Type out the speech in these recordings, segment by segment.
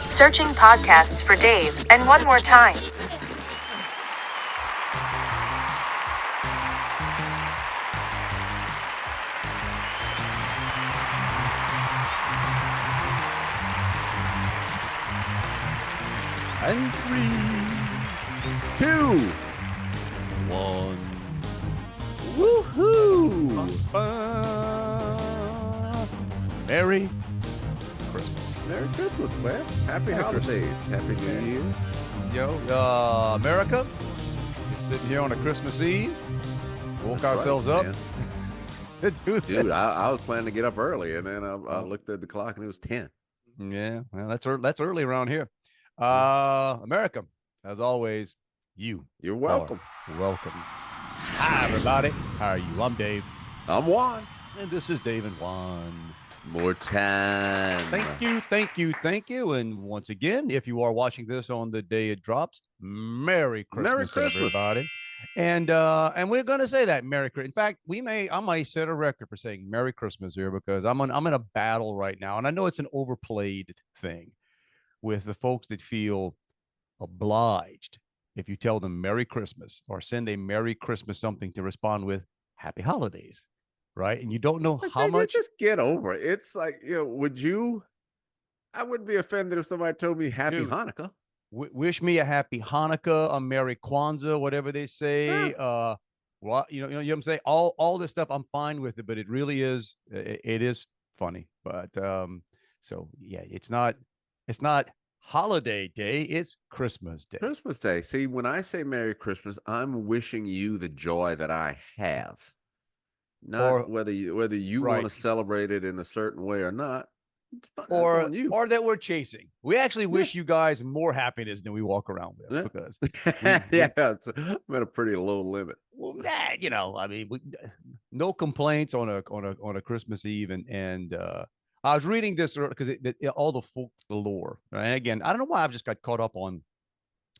Searching podcasts for Dave, and one more time. And 3, 2, 1. Woohoo! Merry Christmas. Merry Christmas, man. Happy holidays. Happy New Year. Yo, America, we're sitting here on a Christmas Eve. Woke That's ourselves right, up man. to do this. Dude, I was planning to get up early, and then I looked at the clock, and it was 10. Yeah, well, that's early around here. America, as always, You're welcome. Welcome. Hi, everybody. How are you? I'm Dave. I'm Juan. And this is Dave and Juan. More time. Thank you. And once again, if you are watching this on the day it drops, Merry Christmas, everybody. And we're gonna say that Merry Christmas. In fact, I might set a record for saying Merry Christmas here because I'm in a battle right now, and I know it's an overplayed thing with the folks that feel obliged if you tell them Merry Christmas or send a Merry Christmas something to respond with Happy Holidays, right? And you don't know how much. Just get over it. It's like, I wouldn't be offended if somebody told me Happy Hanukkah. Wish me a Happy Hanukkah, a Merry Kwanzaa, whatever they say. Yeah. You know what I'm saying? All this stuff, I'm fine with it, but it really is, it is funny. But so yeah, it's not holiday day, it's Christmas Day. Christmas Day. See, when I say Merry Christmas, I'm wishing you the joy that I have. Not whether you right. want to celebrate it in a certain way or not. Or that we're chasing. We actually wish you guys more happiness than we walk around with because it's been a pretty low limit. Well, I mean, no complaints on a Christmas Eve, and I was reading this because all the folk, the lore. Right? And again, I don't know why I've just got caught up on.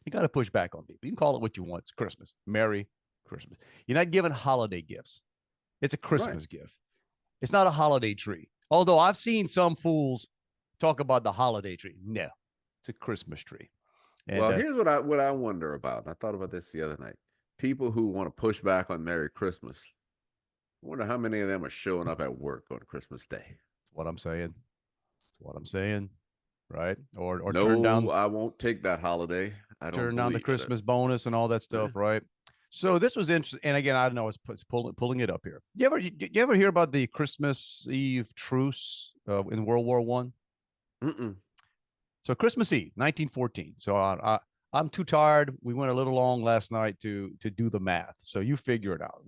You got to push back on people. You can call it what you want. It's Christmas, Merry Christmas. You're not giving holiday gifts. It's a Christmas gift. It's not a holiday tree. Although I've seen some fools talk about the holiday tree. No, it's a Christmas tree. And, well, here's what I wonder about. I thought about this the other night. People who want to push back on Merry Christmas. I wonder how many of them are showing up at work on Christmas Day. What I'm saying, right? Or no, turn down. I won't take that holiday. I don't turn down the Christmas bonus and all that stuff, right? So this was interesting. And again, I don't know, it's pulling it up here. You ever hear about the Christmas Eve truce in World War I? So Christmas Eve, 1914. So I'm too tired. We went a little long last night to do the math. So you figure it out.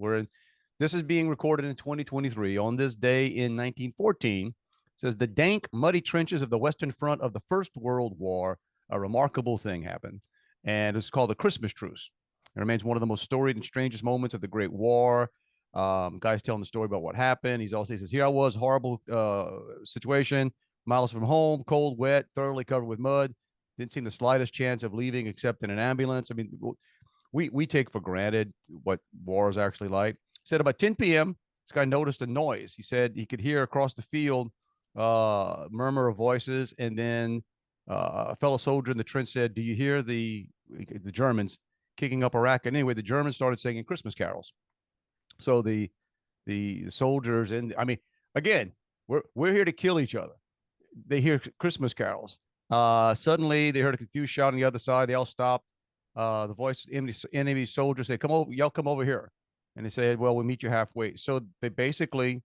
This is being recorded in 2023. On this day in 1914, it says the dank, muddy trenches of the Western Front of the First World War, a remarkable thing happened. And it's called the Christmas Truce. It remains one of the most storied and strangest moments of the Great War. Guy's telling the story about what happened. He says, here I was, horrible situation, miles from home, cold, wet, thoroughly covered with mud. Didn't seem the slightest chance of leaving except in an ambulance. I mean, we take for granted what war is actually like. He said about 10 p.m., this guy noticed a noise. He said he could hear across the field murmur of voices. And then a fellow soldier in the trench said, do you hear the Germans kicking up a racket? Anyway, the Germans started singing Christmas carols. So the soldiers, and I mean, again, we're here to kill each other. They hear Christmas carols. Suddenly they heard a confused shout on the other side. They all stopped. The voice enemy soldiers said, come over, y'all come over here. And they said, well, we'll meet you halfway. So they basically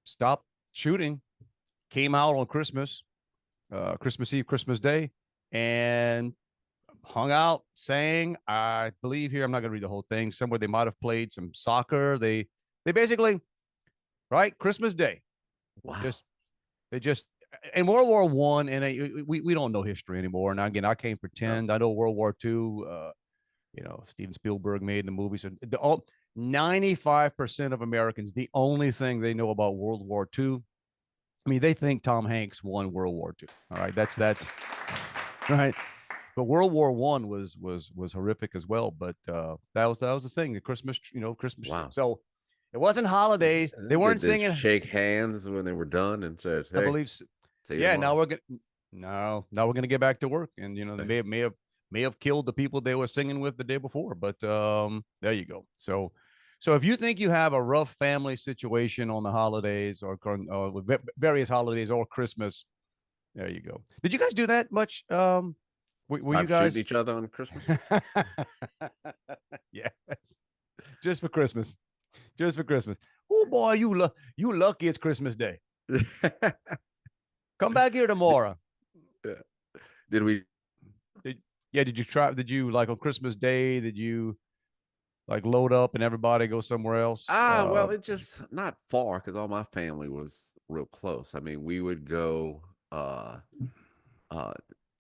stopped shooting, came out on Christmas Eve, Christmas Day, and hung out, sang. I believe here, I'm not going to read the whole thing. Somewhere they might have played some soccer. They basically, right, Christmas Day. Wow. They just in World War I, and we don't know history anymore. And again, I can't pretend. I know World War II. Steven Spielberg made the movies. 95% of Americans, the only thing they know about World War II, I mean, they think Tom Hanks won World War II. All right, that's right. But World War I was horrific as well. But that was the thing. The Christmas, Christmas. Wow. So it wasn't holidays. They weren't singing. Shake hands when they were done and said, "Hey, I believe. Yeah. Now No, now we're gonna get back to work, and they may have killed the people they were singing with the day before. But there you go. So if you think you have a rough family situation on the holidays or with various holidays or Christmas, there you go. Did you guys do that much? Were you Stop shooting guys? each other on Christmas. Yes, just for Christmas, just for Christmas. Oh boy, you lucky it's Christmas Day. Come back here tomorrow. Yeah. Did we? Yeah, did you try? Did you like on Christmas Day? Did you like load up and everybody go somewhere else? Well, it just not far because all my family was real close. I mean, we would go uh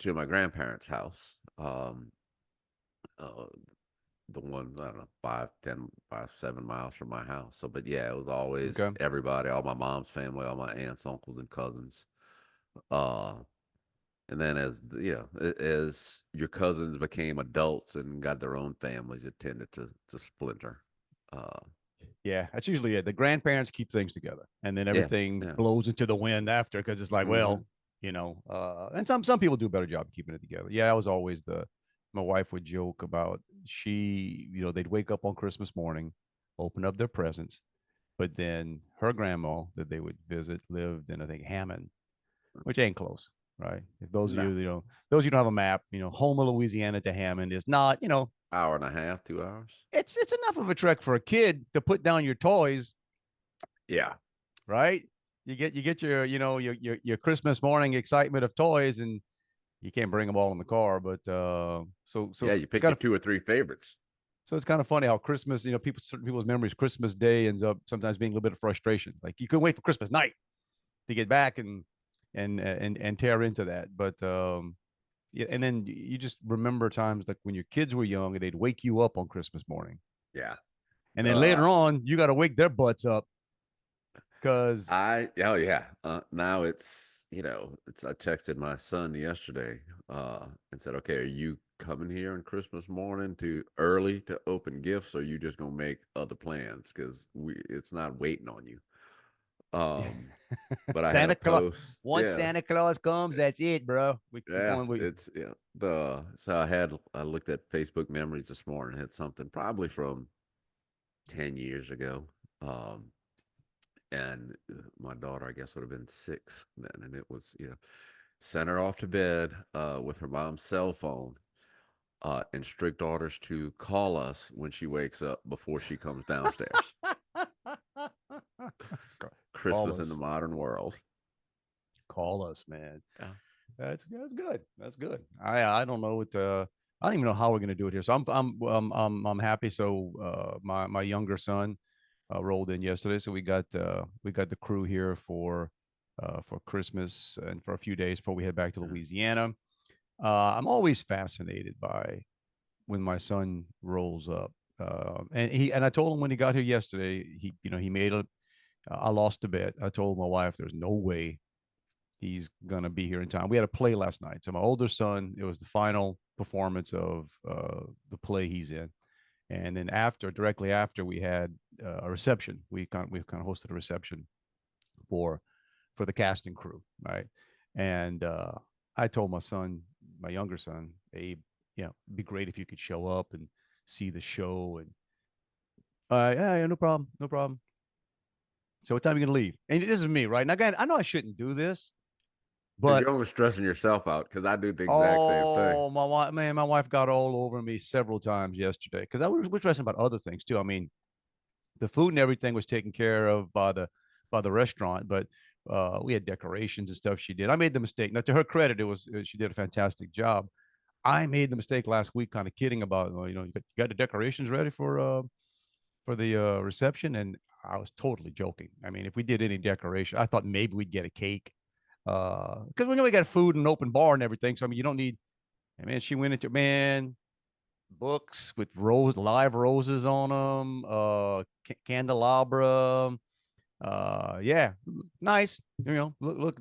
to my grandparents' house. Uh the one, I don't know, 7 miles from my house. So, but yeah, it was always Okay. everybody, all my mom's family, all my aunts, uncles, and cousins. Uh, and then as your cousins became adults and got their own families, it tended to splinter. Uh, Yeah, that's usually it. The grandparents keep things together, and then yeah, everything yeah. blows into the wind after because it's like, Hmm. well, and some people do a better job keeping it together. Yeah, that was always my wife would joke about they'd wake up on Christmas morning, open up their presents, but then her grandma that they would visit lived in I think Hammond, which ain't close, right? If those of No, you, those of you don't have a map, Houma, Louisiana to Hammond is not, hour and a half, 2 hours. it's enough of a trek for a kid to put down your toys, Yeah, right? You get your, your Christmas morning excitement of toys, and you can't bring them all in the car. But so yeah. You it's pick kind your of two or three favorites. so it's kind of funny how Christmas, certain people's memories, Christmas Day ends up sometimes being a little bit of frustration. Like you couldn't wait for Christmas night to get back and tear into that. But yeah, and then you just remember times like when your kids were young and they'd wake you up on Christmas morning. Yeah. And then Uh, later on, you got to wake their butts up because oh yeah. Now I texted my son yesterday, and said, okay, are you coming here on Christmas morning to early to open gifts, or are you just gonna make other plans? Because it's not waiting on you. Um, but I had a Santa Claus, post. once Yes. Santa Claus comes, that's it, bro. We Yeah, going. it's yeah. So I looked at Facebook memories this morning, had something probably from 10 years ago. Um, and my daughter, I guess, would have been 6 then, and it was, sent her off to bed with her mom's cell phone, and strict orders to call us when she wakes up before she comes downstairs. Call Christmas in the us, modern world. call us, man. Yeah. That's good. That's good. I don't know what I don't even know how we're gonna do it here. So I'm happy. So my younger son rolled in yesterday, so we got the crew here for Christmas and for a few days before we head back to Yeah. Louisiana. I'm always fascinated by when my son rolls up. And I told him when he got here yesterday, he made a I lost a bet. I told my wife there's no way he's gonna be here in time. We had a play last night. So my older son, it was the final performance of the play he's in. And then directly after, we had a reception. We kind of hosted a reception for the casting crew, right? And I told my son, my younger son, Abe, it'd be great if you could show up and see the show. And yeah, no problem, no problem. So what time are you gonna leave? And this is me, right? And again, I know I shouldn't do this, Because but you're only stressing yourself out. Because I do the exact same thing. oh, my wife, man, my wife got all over me several times yesterday because we're stressing about other things too. I mean, the food and everything was taken care of by the restaurant, but we had decorations and stuff she did. I made the mistake. Now, to her credit, she did a fantastic job. I made the mistake last week, kind of kidding about, well, you got the decorations ready for the reception, and I was totally joking. I mean, if we did any decoration, I thought maybe we'd get a cake because we know we got food and an open bar and everything. So I mean, you don't need. And man, she went into books with live roses on them, candelabra. Yeah, nice. Look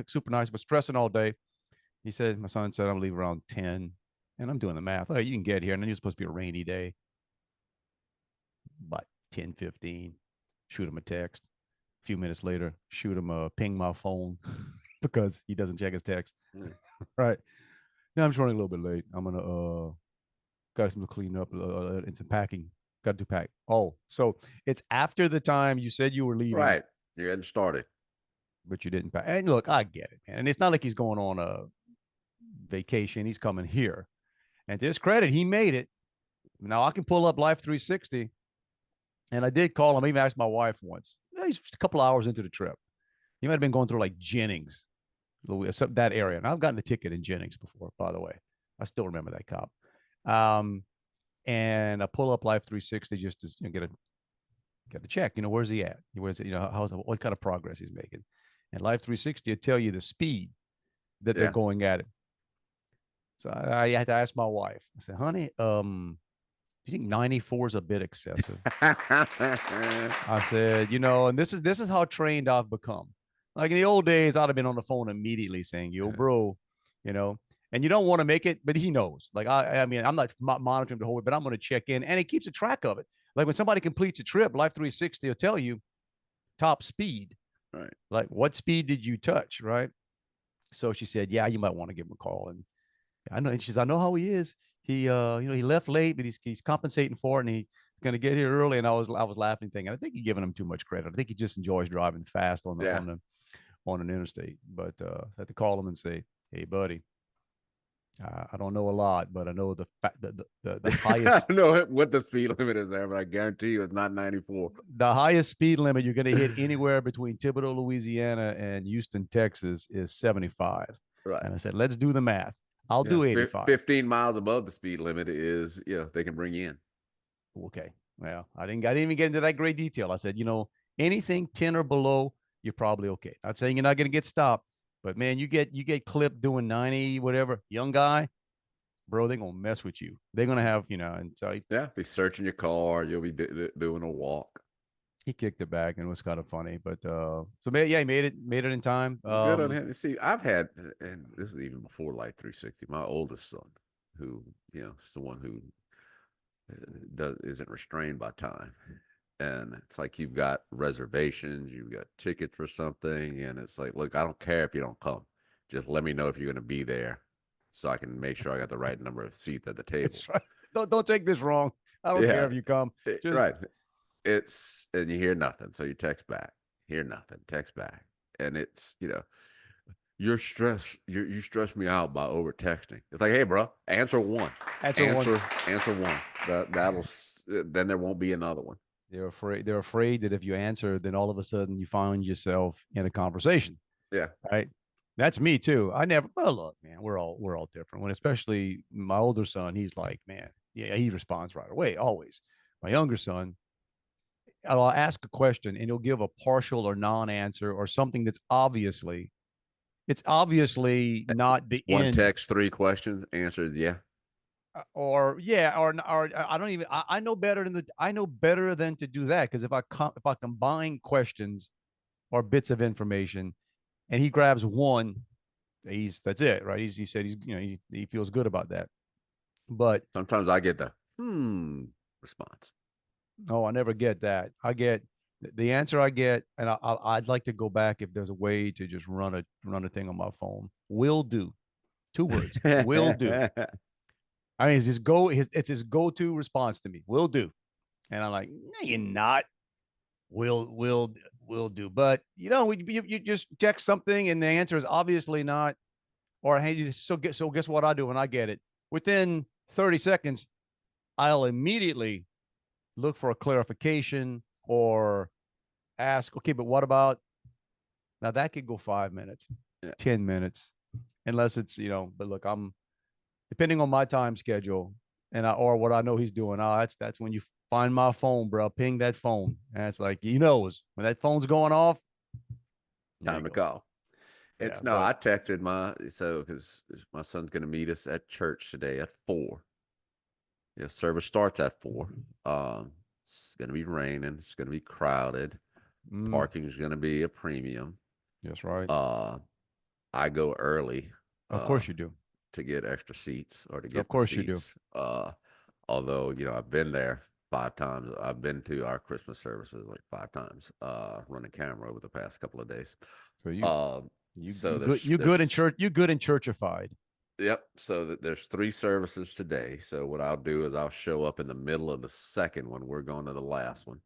super nice, but stressing all day. My son said, I'm leaving around 10, and I'm doing the math. Oh, you can get here, and then it's supposed to be a rainy day, but 10:15. Shoot him a text. A few minutes later, shoot him a ping my phone. because he doesn't check his text. Mm. Right. Now I'm just running a little bit late. I'm gonna got some to clean up and some packing. Got to pack. Oh, so it's after the time you said you were leaving, Right. You're getting started. but you didn't pack. And look, I get it, man. And it's not like he's going on a vacation. He's coming here. And to his credit, he made it. Now I can pull up Life 360. And I did call him. I even asked my wife once. He's a couple hours into the trip. He might have been going through like Jennings, that area. And I've gotten a ticket in Jennings before, by the way. I still remember that cop. And I pull up Life 360 just to get a check. Where's he at? Where's it? What kind of progress he's making? And Life 360 will tell you the speed that they're going at it. So I had to ask my wife. I said, honey, do you think 94 is a bit excessive? I said, and this is how trained I've become. Like in the old days, I'd have been on the phone immediately saying, yo, bro, and you don't want to make it, but he knows. Like, I mean, I'm not monitoring the whole way, but I'm going to check in, and he keeps a track of it. Like when somebody completes a trip, Life 360 will tell you top speed. Right. Like, what speed did you touch? Right. So she said, yeah, you might want to give him a call. And I know, and she says, I know how he is. He, he left late, but he's compensating for it, and he's going to get here early. And I was laughing, thinking, I think you're giving him too much credit. I think he just enjoys driving fast on an interstate. But I had to call him and say, hey, buddy, I don't know a lot, but I know the highest. I don't know what the speed limit is there, but I guarantee you it's not 94. The highest speed limit you're going to hit anywhere between Thibodaux, Louisiana, and Houston, Texas, is 75. Right. And I said, let's do the math. I'll do 85. 15 miles above the speed limit is, they can bring you in. Okay. Well, I didn't even get into that great detail. I said, anything 10 or below, you're probably okay. Not saying you're not going to get stopped, but man, you get clipped doing 90, whatever, young guy, bro, they're going to mess with you. They're going to have, and so be searching your car. You'll be doing a walk. He kicked it back and it was kind of funny, but so he made it in time. Good on him. See, I've had, and this is even before Life 360. My oldest son, who is the one who isn't restrained by time, and it's like you've got reservations, you've got tickets for something, and it's like, look, I don't care if you don't come, just let me know if you're going to be there, so I can make sure I got the right number of seats at the table. That's right. Don't take this wrong. I don't care if you come. Right. And you hear nothing. So you text back, hear nothing, text back. And it's, you're stressed. You stress me out by over texting. It's like, hey, bro, answer one. Answer one. Then there won't be another one. They're afraid that if you answer, then all of a sudden you find yourself in a conversation. Yeah. Right. That's me too. Look, man, we're all different. When especially my older son, he's like, man, yeah, he responds right away, always. My younger son, I'll ask a question and he'll give a partial or non-answer or something that's obviously not the one end. text, 3 questions, answers yeah. Or I don't even. I know better than to do that, because if I combine questions or bits of information, and he grabs one, that's it, right? He said he feels good about that. But sometimes I get the response. No, I never get that. I get the answer I get, and I'd like to go back if there's a way to just run a thing on my phone. Will do. 2 words. Will do. I mean, it's his go-to response to me. Will do. And I'm like, no, you're not. Will do. But you just text something and the answer is obviously not. Or hey, so guess what I do when I get it? Within 30 seconds, I'll immediately look for a clarification or ask, okay, but what about now? That could go 5 minutes, 10 minutes, unless it's, but look, I'm depending on my time schedule or what I know he's doing. That's when you find my phone, bro. Ping that phone. And it's like, when that phone's going off, time to call. I texted because my son's going to meet us at church today at 4. Yeah, service starts at 4. It's going to be raining. It's going to be crowded. Parking is going to be a premium. That's right. I go early. Of course you do. To get extra seats or to get Of course seats. You do. Although, I've been there 5 times. I've been to our Christmas services like 5 times, running camera over the past couple of days. So You So good. You good in church. You good in churchified. Yep. So there's 3 services today. So what I'll do is I'll show up in the middle of the second one. We're going to the last one.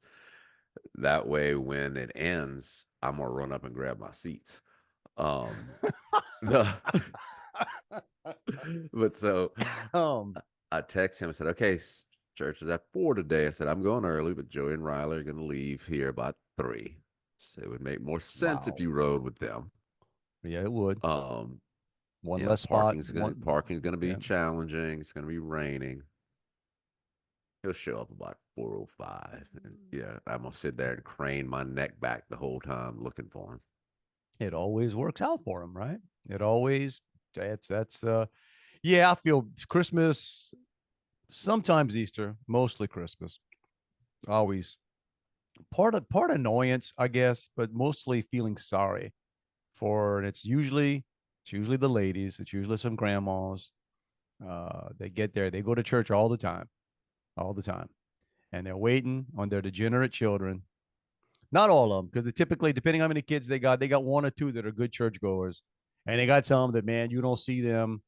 That way, when it ends, I'm gonna run up and grab my seats. The but so um, I text him and said, "Okay, church is at 4 today." I said, "I'm going early, but Joey and Riley are gonna leave here about 3. So it would make more sense if wow. you rode with them." Yeah, it would. Um, One less spot. One. parking's gonna be Yeah. challenging. It's gonna be raining. He'll show up about 4:05, and yeah, I'm gonna sit there and crane my neck back the whole time looking for him. It always works out for him, right? It always. That's. Yeah, I feel Christmas. Sometimes Easter, mostly Christmas. Always part annoyance, I guess, but mostly feeling sorry for. And it's usually the ladies. It's usually some grandmas. They get there. They go to church all the time, and they're waiting on their degenerate children. Not all of them, because they typically, depending on how many kids they got 1 or 2 that are good churchgoers, and they got some that, man, you don't see them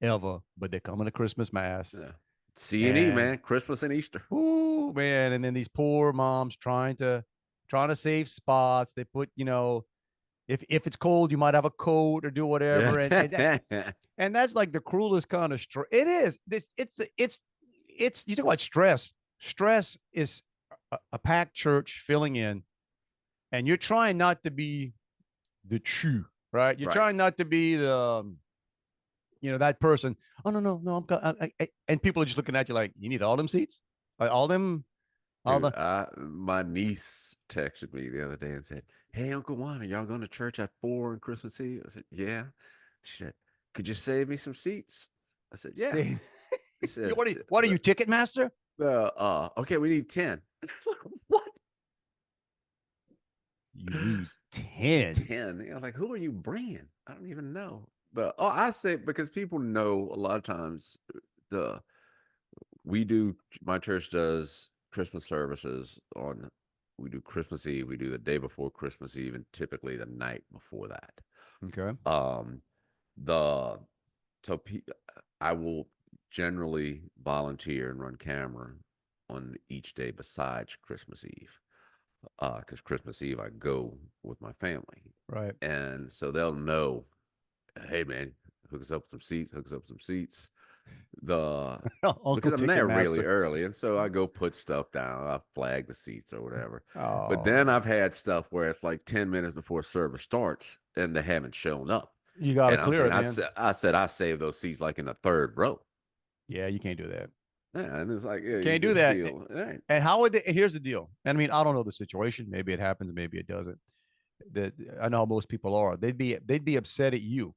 ever, but they're coming to Christmas mass. Yeah. C&E, And man, Christmas and Easter. oh man, and then these poor moms trying to save spots. They put, if it's cold, you might have a coat or do whatever, and that's like the cruelest kind of stress. It is. It's you talk about stress. Stress is a packed church filling in, and you're trying not to be the chew, right? You're Right. trying not to be the that person. Oh no, and people are just looking at you like, you need all them seats, like all them, all Dude, the. my niece texted me the other day and said, "Hey, Uncle Juan, are y'all going to church at 4 on Christmas Eve?" I said, "Yeah." She said, "Could you save me some seats?" I said, "Yeah." See, She said, what are you, Ticketmaster? Okay, we need 10." What? You need 10. 10? I was like, "Who are you bringing?" I don't even know. But I say, because people know a lot of times the my church does Christmas services on, we do Christmas Eve, we do the day before Christmas Eve, and typically the night before that. Okay. Um, the so I will generally volunteer and run camera on each day besides Christmas Eve, because Christmas Eve I go with my family, Right. and so they'll know, hey man, hook us up some seats, hook us up some seats. Uncle Because I'm there really Ticketmaster. early, and so I go put stuff down, I flag the seats or whatever. But Oh, then I've had stuff where it's like 10 minutes before service starts and they haven't shown up. you got to And I'm clear saying, it then. I saved those seats like in the 3rd row. Yeah, you can't do that. Yeah, and it's like, yeah, you Can't do just that. feel, all right. And how would they? Here's the deal. And I mean, I don't know the situation. Maybe it happens. Maybe it doesn't. That I know how most people are. They'd be upset at you.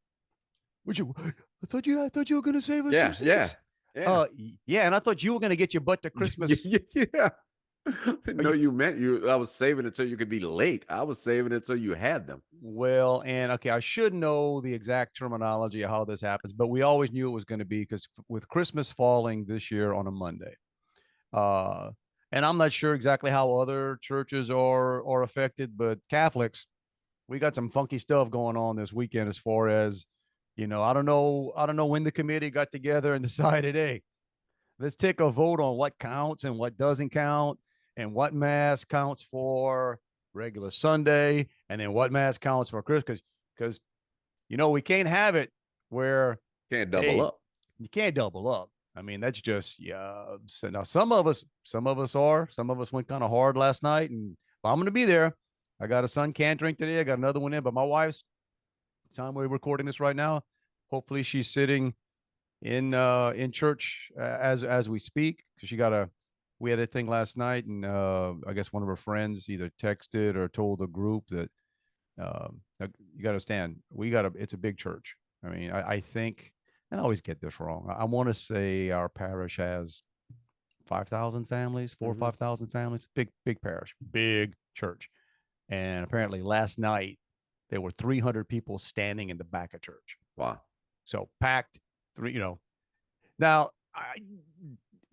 Would you? I thought you were gonna save us some Yeah, yeah, seats. yeah. Yeah, and I thought you were gonna get your butt to Christmas. Yeah. Didn't Are know you- you meant you. I was saving it so you could be late. I was saving it so you had them. Well, and okay, I should know the exact terminology of how this happens, but we always knew it was going to be because with Christmas falling this year on a Monday, uh, and I'm not sure exactly how other churches are affected, but Catholics, we got some funky stuff going on this weekend as far as, I don't know when the committee got together and decided, hey, let's take a vote on what counts and what doesn't count, and what mass counts for regular Sunday, and then what mass counts for Christmas. Because we can't have it where, Can't double hey, up. you can't double up. I mean, that's just, yeah. So now some of us went kind of hard last night, and I'm going to be there. I got a son can't drink today. I got another one in, but my wife's, time we're recording this right now, hopefully she's sitting in church as we speak, because we had a thing last night, and I guess one of her friends either texted or told the group that you got to stand. It's a big church. I mean, I think, and I always get this wrong. I want to say our parish has 5,000 families, 4 or 5,000 families. Big parish, big church. And apparently last night there were 300 people standing in the back of church. Wow. So packed. Now,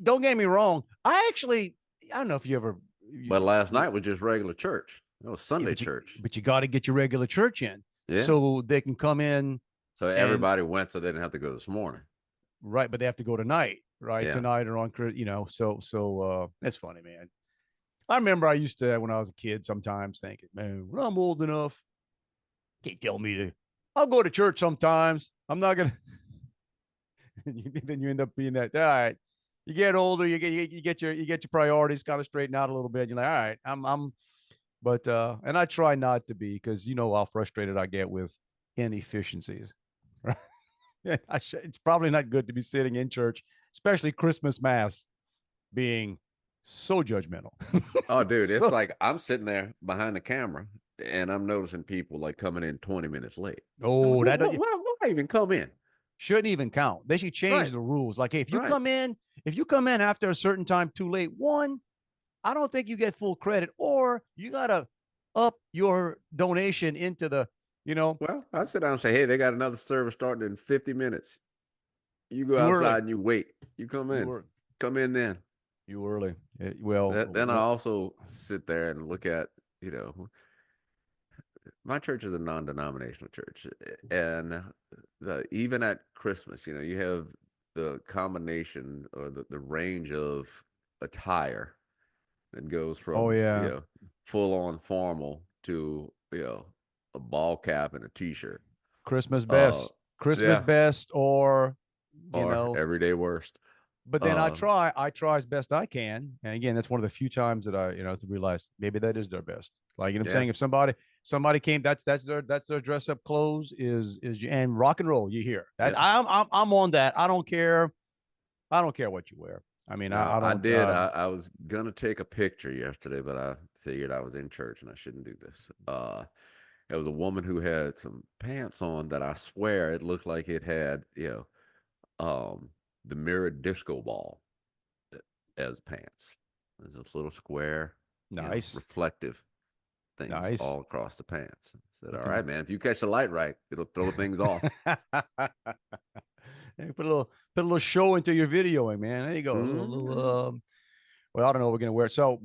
don't get me wrong. I don't know if you ever. But last night was just regular church. It was Sunday but you, church. but you got to get your regular church in. Yeah. so they can come in. So everybody went, so they didn't have to go this morning. Right, but they have to go tonight, right? Yeah. Tonight or on, that's funny, man. I remember I used to, when I was a kid, sometimes thinking, man, when I'm old enough, can't tell me to. I'll go to church sometimes. I'm not gonna. Then you end up being that. All right, you get older, you get your priorities kind of straightened out a little bit. You're like, all right, but and I try not to be, because you know how frustrated I get with inefficiencies. Right? It's probably not good to be sitting in church, especially Christmas Mass, being so judgmental. Oh, dude, it's So, like I'm sitting there behind the camera and I'm noticing people like coming in 20 minutes late. I'm like, oh, that why even come in? shouldn't even count. They should change Right. the rules. Like, hey, Right. if you come in after a certain time too late, one, I don't think you get full credit, or you gotta up your donation into the, Well, I sit down and say, hey, they got another service starting in 50 minutes. You go too early. outside and you wait. You come You in. were Come in then. you early. Then I also sit there and look at, you know, my church is a non-denominational church, and even at Christmas, you have the combination or the range of attire that goes oh from yeah, full on formal to a ball cap and a t-shirt. Christmas Uh, Christmas yeah, best, or you or know, everyday worst. but then Uh, I try as best I can. And again, that's one of the few times that I, to realize maybe that is their best. Like, I'm yeah, saying, if somebody came, that's their dress up clothes is and rock and roll. You hear that? yeah. I'm on that. I don't care. I don't care what you wear. I mean, No, I I don't. did. I was gonna take a picture yesterday, but I figured I was in church and I shouldn't do this. There was a woman who had some pants on that I swear it looked like it had, the mirrored disco ball as pants. There's this little square, Nice, reflective things nice. all across the pants. I said, all Okay. right, man, if you catch the light right, it'll throw things off. Hey, put a little show into your videoing, man. There you go. Mm-hmm. Well, I don't know what we're gonna wear. So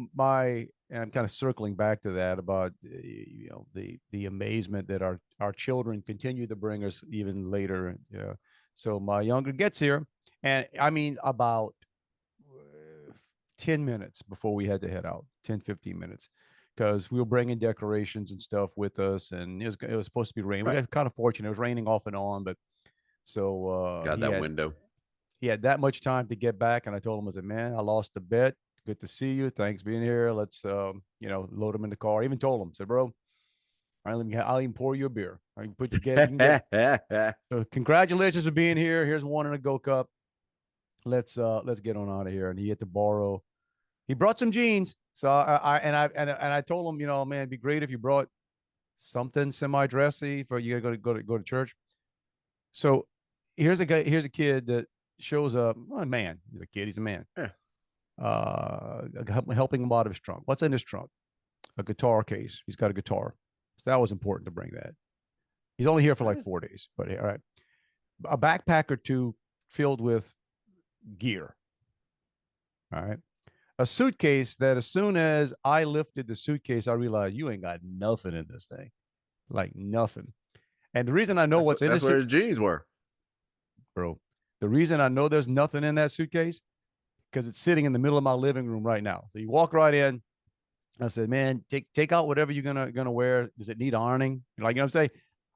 and I'm kind of circling back to that about the amazement that our children continue to bring us even later. Yeah. So my younger gets here, and I mean about 10 minutes before we had to head out, 10-15 minutes, because we were bringing decorations and stuff with us, and it was supposed to be raining. We Right. got kind of fortunate; it was raining off and on, but so Got that window. he had that much time to get back, and I told him, I said, man, I lost a bet. Good to see you. Thanks for being here. Let's load him in the car. I even told him, said, bro, I'll even pour you a beer. I can put you get you can get so congratulations for being here. Here's one in a go cup. Let's get on out of here. And he had to borrow. He brought some jeans. So I told him, man, it'd be great if you brought something semi-dressy for you to go to church. So here's a kid that shows up. Well, a man. He's a kid. He's a man. Yeah. Helping him out of his trunk. What's in his trunk? A guitar case. He's got a guitar. So that was important to bring that. He's only here for like 4 days, but all right. A backpack or two filled with gear. All right. A suitcase that as soon as I lifted the suitcase, I realized you ain't got nothing in this thing. Like nothing. And the reason I know what's in That's this where his jeans were. bro, the reason I know there's nothing in that suitcase, because it's sitting in the middle of my living room right now. So you walk right in. I said, man, take out whatever you're gonna wear. Does it need ironing? Like, what I'm saying?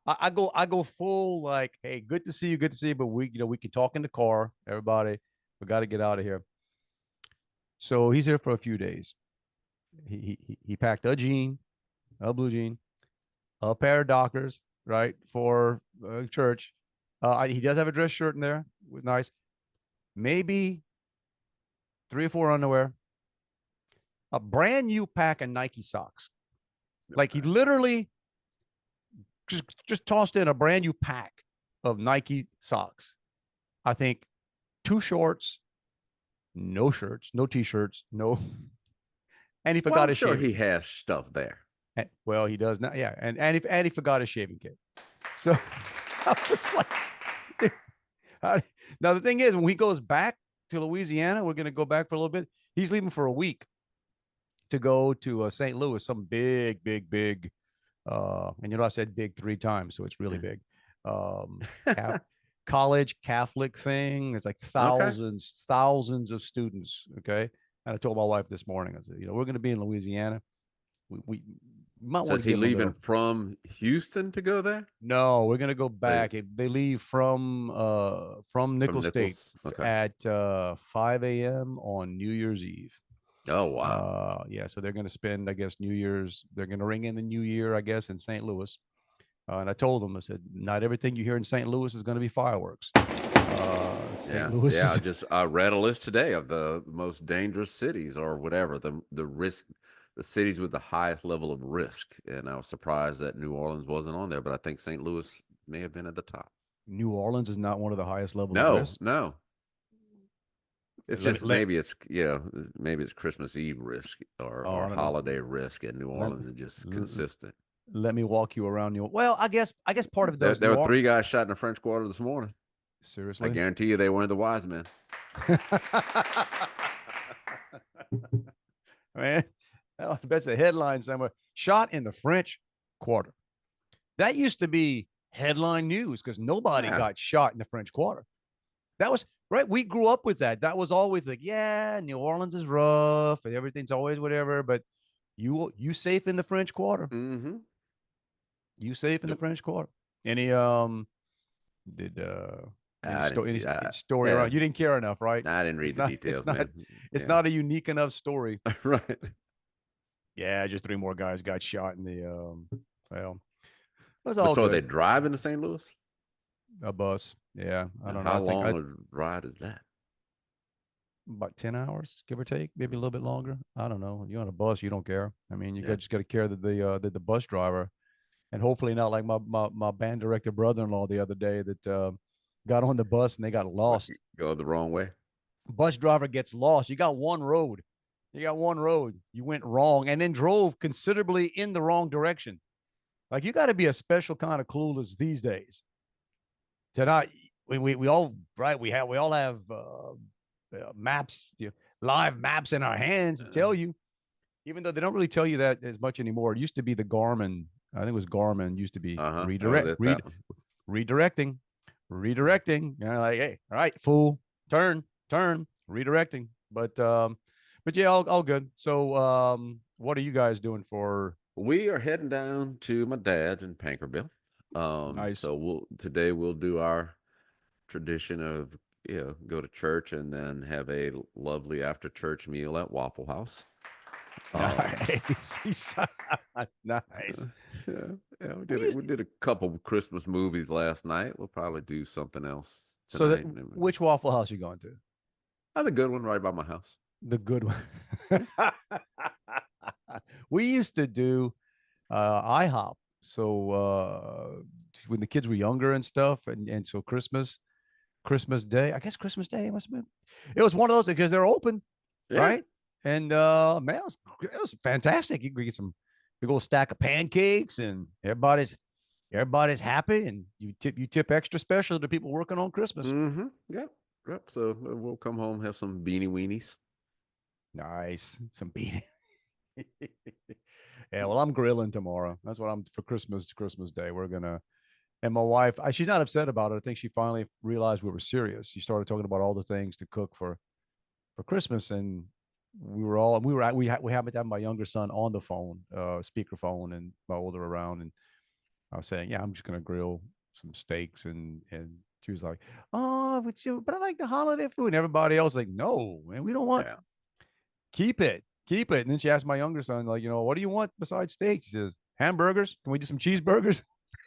I go full like, hey, good to see you, but we can talk in the car. Everybody, we got to get out of here. So he's here for a few days. He packed a blue jean, a pair of Dockers, right, for church. He does have a dress shirt in there, nice. Maybe 3 or 4 underwear, a brand new pack of Nike socks. Like, he literally just tossed in a brand new pack of Nike socks. I think 2 shorts, no shirts, no t-shirts, no. And he forgot I'm his sure shaving. he has stuff there. Well, he does not. Yeah, and he forgot his shaving kit. So I was like, dude, now the thing is, when he goes back to Louisiana, we're gonna go back for a little bit. He's leaving for a week to go to St. Louis, some big And I said big 3 times, so it's really Yeah. big. Cap- college Catholic thing. It's like Okay. thousands of students. Okay. And I told my wife this morning, I said, we're going to be in Louisiana. We might So want is to he give them a leaving little. from Houston to go there? No, we're going to go They back. They leave from from Nickel State Nichols? Okay. at 5 a.m. on New Year's Eve. Oh wow. Yeah, so they're going to spend, I guess, New Year's. They're going to ring in the New Year, I guess, in St. Louis. And I told them, I said, not everything you hear in St. Louis is going to be fireworks. St. Yeah. Louis Yeah. is I read a list today of the most dangerous cities or whatever, the risk, the cities with the highest level of risk. And I was surprised that New Orleans wasn't on there, but I think St. Louis may have been at the top. New Orleans is not one of the highest levels of No, risk. no. It's Let me just let. maybe it's Christmas Eve risk Oh, I or don't know. holiday risk in New Let Orleans is just l- consistent. let me walk you around New. Well, I guess part of those There New were Orleans. 3 guys shot in the French Quarter this morning. I Seriously. guarantee you they weren't the wise men. Man, that's a headline somewhere. Shot in the French Quarter. That used to be headline news because nobody Yeah. got shot in the French Quarter. That was right. We grew up with that. That was always like, yeah, New Orleans is rough and everything's always whatever. But you safe in the French Quarter. Mm-hmm. You safe in the Nope. French Quarter. Any did any I didn't story see. any story Yeah, around? You didn't care enough, right? I didn't read It's the not. It's details, not. man. It's Yeah, not a unique enough story. right. Yeah, just 3 more guys got shot in the well, it was But all so are they good. driving to St. Louis? A bus. Yeah, I Now, don't know. how I think long I a ride is that? about 10 hours, give or take, maybe a little bit longer. I don't know. You're on a bus, you don't care. I mean, you Yeah. got just got to care that the bus driver, and hopefully not like my band director brother-in-law the other day that got on the bus and they got What, lost. go the wrong way? Bus driver gets lost. You got one road. You got one road. You went wrong and then drove considerably in the wrong direction. Like you got to be a special kind of clueless these days to not. We all right. We all have maps, live maps in our hands to tell you. Even though they don't really tell you that as much anymore. It used to be the Garmin. I think it was Garmin. Used to be Uh-huh. Oh, that one. redirecting, redirecting. Like hey, all right, fool, turn, redirecting. But yeah, all good. So what are you guys doing for? We are heading down to my dad's in Pankerville. Nice. So today we'll do our tradition of go to church and then have a lovely after church meal at Waffle House. Nice. Nice. Yeah, yeah, We, we did a couple of Christmas movies last night. We'll probably do something else so that tonight. which Waffle House you going to? Another good one right by my house. The good one. We used to do IHOP. So when the kids were younger and stuff, and so Christmas Day, I guess Christmas Day must have been. It was one of those because they're open, Yeah. right? And man, it was fantastic. You could get some big old stack of pancakes, and everybody's happy, and you tip extra special to people working on Christmas. Mm-hmm. Yep. Yep. So we'll come home, have some beanie weenies. Nice, some beating. Yeah, well, I'm grilling tomorrow. That's what I'm for Christmas Day. We're gonna and my wife, she's not upset about it. I think she finally realized we were serious. She started talking about all the things to cook for Christmas, and we happened to have my younger son on the phone, speakerphone, and my older around, and I was saying, yeah, I'm just gonna grill some steaks, and she was like, oh, but I like the holiday food, and everybody else like, no, man, we don't want Yeah. keep it, and then she asked my younger son, like, what do you want besides steaks? He says, hamburgers. Can we do some cheeseburgers?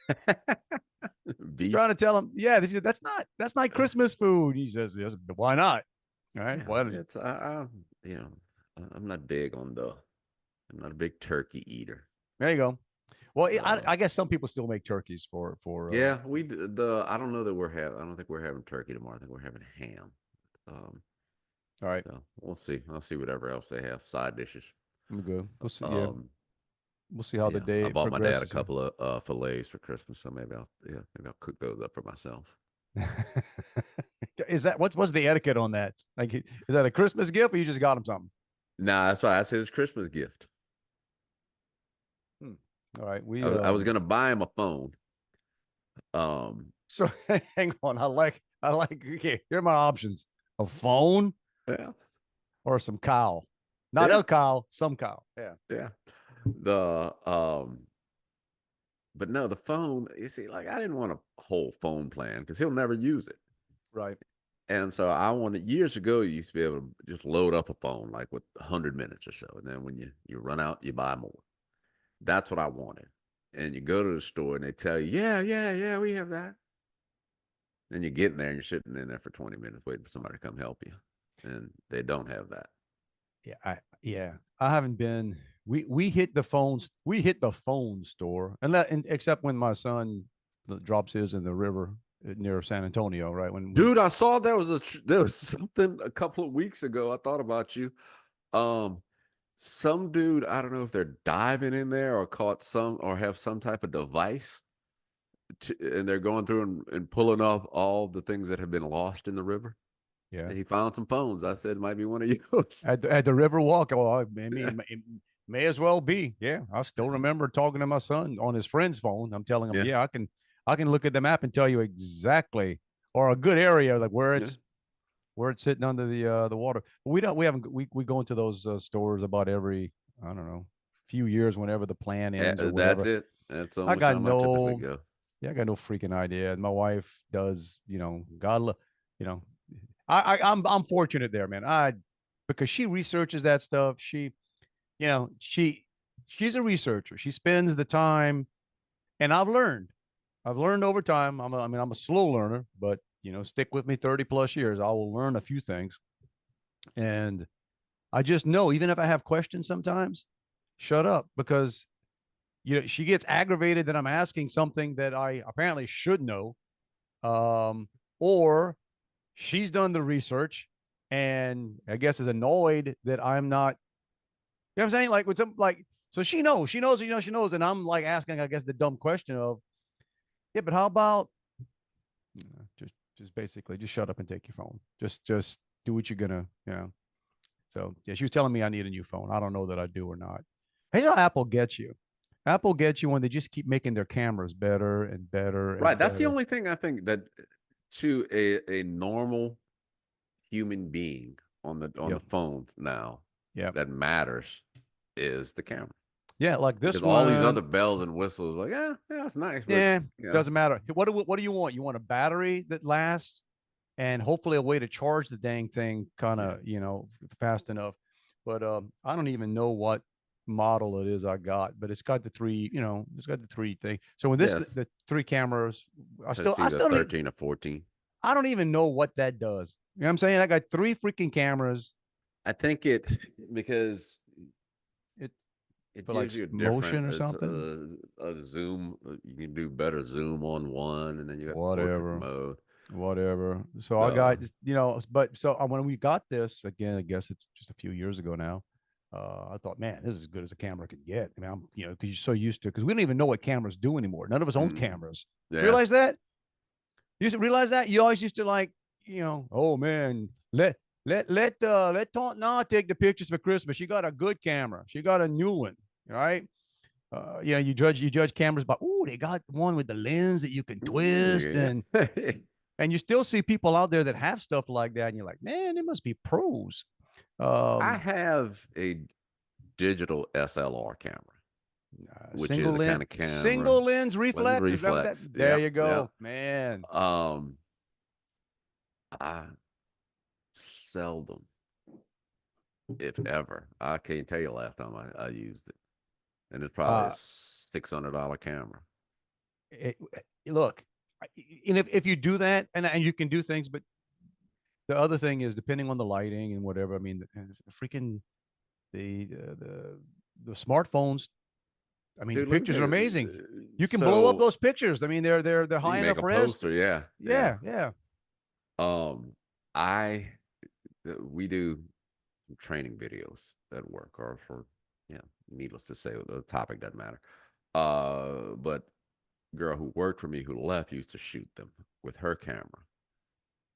She's Beef. trying to tell him, yeah, that's not Christmas food. He says, yes, but why not? All right, Yeah, why? it's I'm not big on I'm not a big turkey eater. There you go. Well, So I guess some people still make turkeys for yeah, I don't know that I don't think we're having turkey tomorrow. I think we're having ham. all right. So we'll see. I'll see whatever else they have, side dishes. I'm good. We'll see. Yeah, Um, we'll see how the yeah, I day bought my dad a progresses. couple of fillets for Christmas, so maybe I'll cook those up for myself. Is that what's the etiquette on that? Like, is that a Christmas gift or you just got him something? Nah, that's why I said it's Christmas gift. All right. I was gonna buy him a phone. Um, So hang on. Okay, here are my options: a phone yeah, or some cow. Not yeah, a cow, some cow. Yeah. yeah. The but no, the phone. You see, like I didn't want a whole phone plan because he'll never use it. Right. And so I wanted years ago. You used to be able to just load up a phone like with 100 minutes or so, and then when you run out, you buy more. That's what I wanted. And you go to the store and they tell you, yeah, yeah, yeah, we have that. Then you get in there and you're sitting in there for 20 minutes waiting for somebody to come help you, and they don't have that. Yeah. I haven't been. We hit the phones. We hit the phone store, and except when my son drops his in the river near San Antonio, right? When Dude, I saw there was something a couple of weeks ago. I thought about you. Um, some dude, I don't know if they're diving in there or caught some or have some type of device, and they're going through and pulling up all the things that have been lost in the river. yeah, And he found some phones. I said, might be one of yours. at the river walk. Oh, I Yeah. mean, it may as well be. Yeah, I still remember talking to my son on his friend's phone. I'm telling him, Yeah. yeah, I can look at the map and tell you exactly or a good area like Yeah. where it's sitting under the water. But we haven't we go into those stores about every I don't know few years whenever the plan ends or That's whatever. it. That's the I only got time I typically no go. yeah, I got no freaking idea. My wife does, God, you know, I'm fortunate there, man. Because she researches that stuff. You know, she's a researcher. She spends the time, and I've learned over time. I'm a slow learner, but stick with me 30 plus years. I will learn a few things. And I just know, even if I have questions sometimes, shut up because she gets aggravated that I'm asking something that I apparently should know. Or she's done the research and I guess is annoyed that I'm not, what I'm saying? Like with some like so she knows, and I'm like asking, I guess, the dumb question of, yeah, but how about just basically just shut up and take your phone. Just do what you're gonna, So yeah, she was telling me I need a new phone. I don't know that I do or not. Hey, Apple gets you. Apple gets you when they just keep making their cameras better and better Right. and That's the better. only thing I think that to a normal human being on the Yep. phones now Yep. that matters is the camera. Yeah, like Because this all these other one. bells and whistles, like, yeah, it's nice, but Yeah, doesn't matter. What do you want? You want a battery that lasts and hopefully a way to charge the dang thing kind yeah. of, fast enough. But I don't even know what model it is I got, but it's got the three, it's got the three thing. So when Yes. the three cameras, So it's I either still don't, 13 or 14. I don't even know what that does. You know what I'm saying? I got three freaking cameras. I think because It it for like gives you a different, motion or it's something. a zoom. You can do better zoom on one, and then you got portrait Whatever. mode. Whatever. So I got, The but so when we got this again, I guess it's just a few years ago now. I thought, man, this is as good as a camera could get. I mean, because you're so used to, because we don't even know what cameras do anymore. None of us own cameras. Yeah. Realize that? You used to realize that? You always used to like, oh man, let Taunt Na take the pictures for Christmas. She got a good camera. She got a new one, right? You judge cameras by, oh, they got one with the lens that you can twist, Yeah. and you still see people out there that have stuff like that, and you're like, man, they must be pros. I Um, have a digital SLR camera, which is the kind of camera single lens with the reflex. Is that what that? reflex. There Yep, you yep. go, man. Um, I seldom, if ever, I can't tell you last time I used it, and it's probably a Uh, $600 camera. Look, and if you do that, and you can do things, but the other thing is depending on the lighting and whatever. I mean, freaking the smartphones. I mean, the Dude, let me pictures tell are you. amazing. You can blow up So those pictures. I mean, they're you high can make enough a res. poster, yeah, yeah. Yeah. Um, I we do training videos at work, or for needless to say, the topic doesn't matter. But girl who worked for me who left used to shoot them with her camera.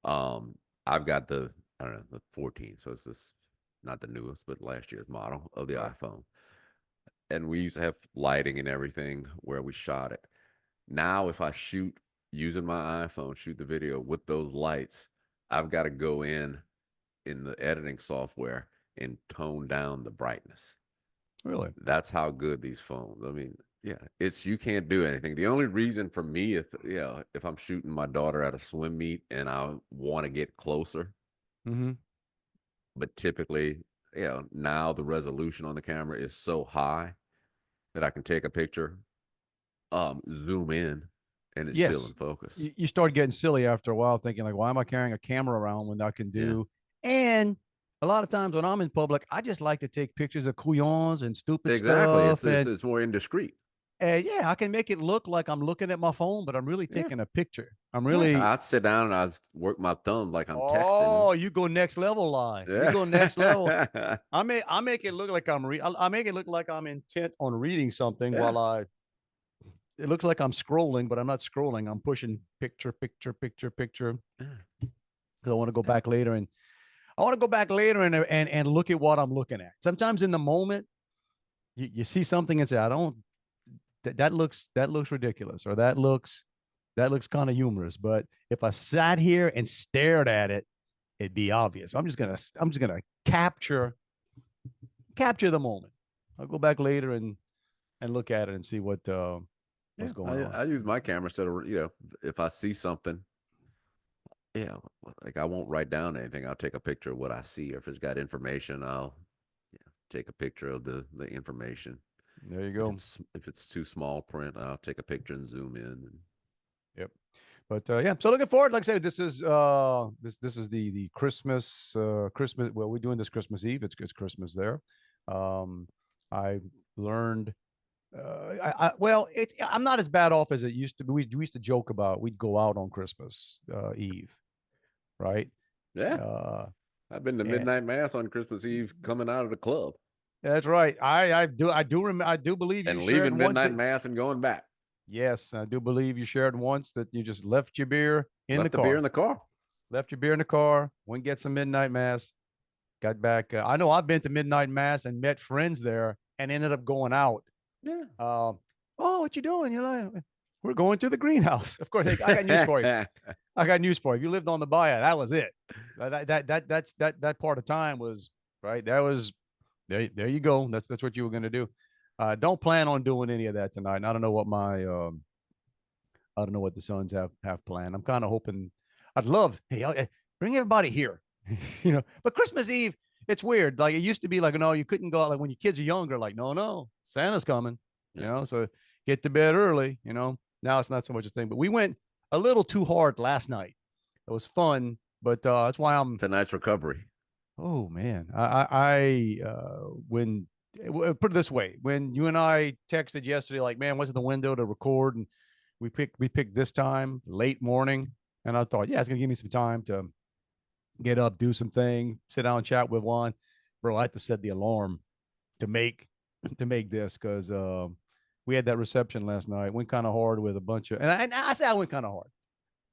Um, I've got I don't know, the 14, so it's this not the newest, but last year's model of the Right. iPhone. and we used to have lighting and everything where we shot it. Now, if I shoot using my iPhone, shoot the video with those lights, I've got to go in the editing software and tone down the brightness. Really? That's how good these phones. I mean, yeah, you can't do anything. The only reason for me, if I'm shooting my daughter at a swim meet and I want to get closer, Mm-hmm. but typically, now the resolution on the camera is so high that I can take a picture, zoom in, and it's still in Yes. focus. You start getting silly after a while, thinking like, why am I carrying a camera around when I can do? And a lot of times when I'm in public, I just like to take pictures of couillons and stupid Exactly. stuff. It's more indiscreet. Yeah, I can make it look like I'm looking at my phone, but I'm really Yeah. taking a picture. I'm Yeah, really. I sit down and I work my thumb like I'm Oh, texting. you go next level line. You Yeah. go next level. I make it look like I make it look like I'm intent on reading something Yeah. while it looks like I'm scrolling, but I'm not scrolling. I'm pushing picture, picture, picture, picture. Because I want to go back later and and look at what I'm looking at. Sometimes in the moment, you see something and say, I don't that looks ridiculous, or that looks kind of humorous. But if I sat here and stared at it, it'd be obvious. I'm just gonna capture the moment. I'll go back later and look at it and see what's going on. I use my camera instead of, if I see something, like I won't write down anything. I'll take a picture of what I see. Or if it's got information, I'll take a picture of the information. There you go. If it's too small print, I'll take a picture and zoom in. Yep. But yeah, so looking forward. Like I said, this is the Christmas Christmas. Well, we're doing this Christmas Eve. It's Christmas there. I learned. I'm not as bad off as it used to be. We used to joke about we'd go out on Christmas Eve, right? Yeah. I've been to midnight mass on Christmas Eve coming out of the club. That's right. I do remember. I do believe and you leaving shared midnight once mass and going back. Yes, I do believe you shared once that you just left your beer in Left the the car. beer in the car. Left your beer in the car. Went get some midnight mass. Got back. I know I've been to midnight mass and met friends there and ended up going out. Yeah. Oh, what you doing? You're like, we're going to the greenhouse. Of course, I got news for you. I got news for you. If you lived on the bayou, that was it. That part of time was right. That was there. There you go. That's what you were going to do. Don't plan on doing any of that tonight. And I don't know what I don't know what the Suns have planned. I'm kind of hoping. I'd love. Hey, bring everybody here. But Christmas Eve, it's weird. Like it used to be like, no, you couldn't go out. Like when your kids are younger, like, no, Santa's coming. So get to bed early. Now it's not so much a thing. But we went a little too hard last night. It was fun, but that's why I'm tonight's recovery. Oh man, I when put it this way, when you and I texted yesterday, like, man, what's the window to record, and we picked this time, late morning, and I thought, yeah, it's gonna give me some time to get up, do some thing, sit down, and chat with Juan. Bro, I had to set the alarm to make this because we had that reception last night. Went kind of hard with a bunch of, and I say I went kind of hard.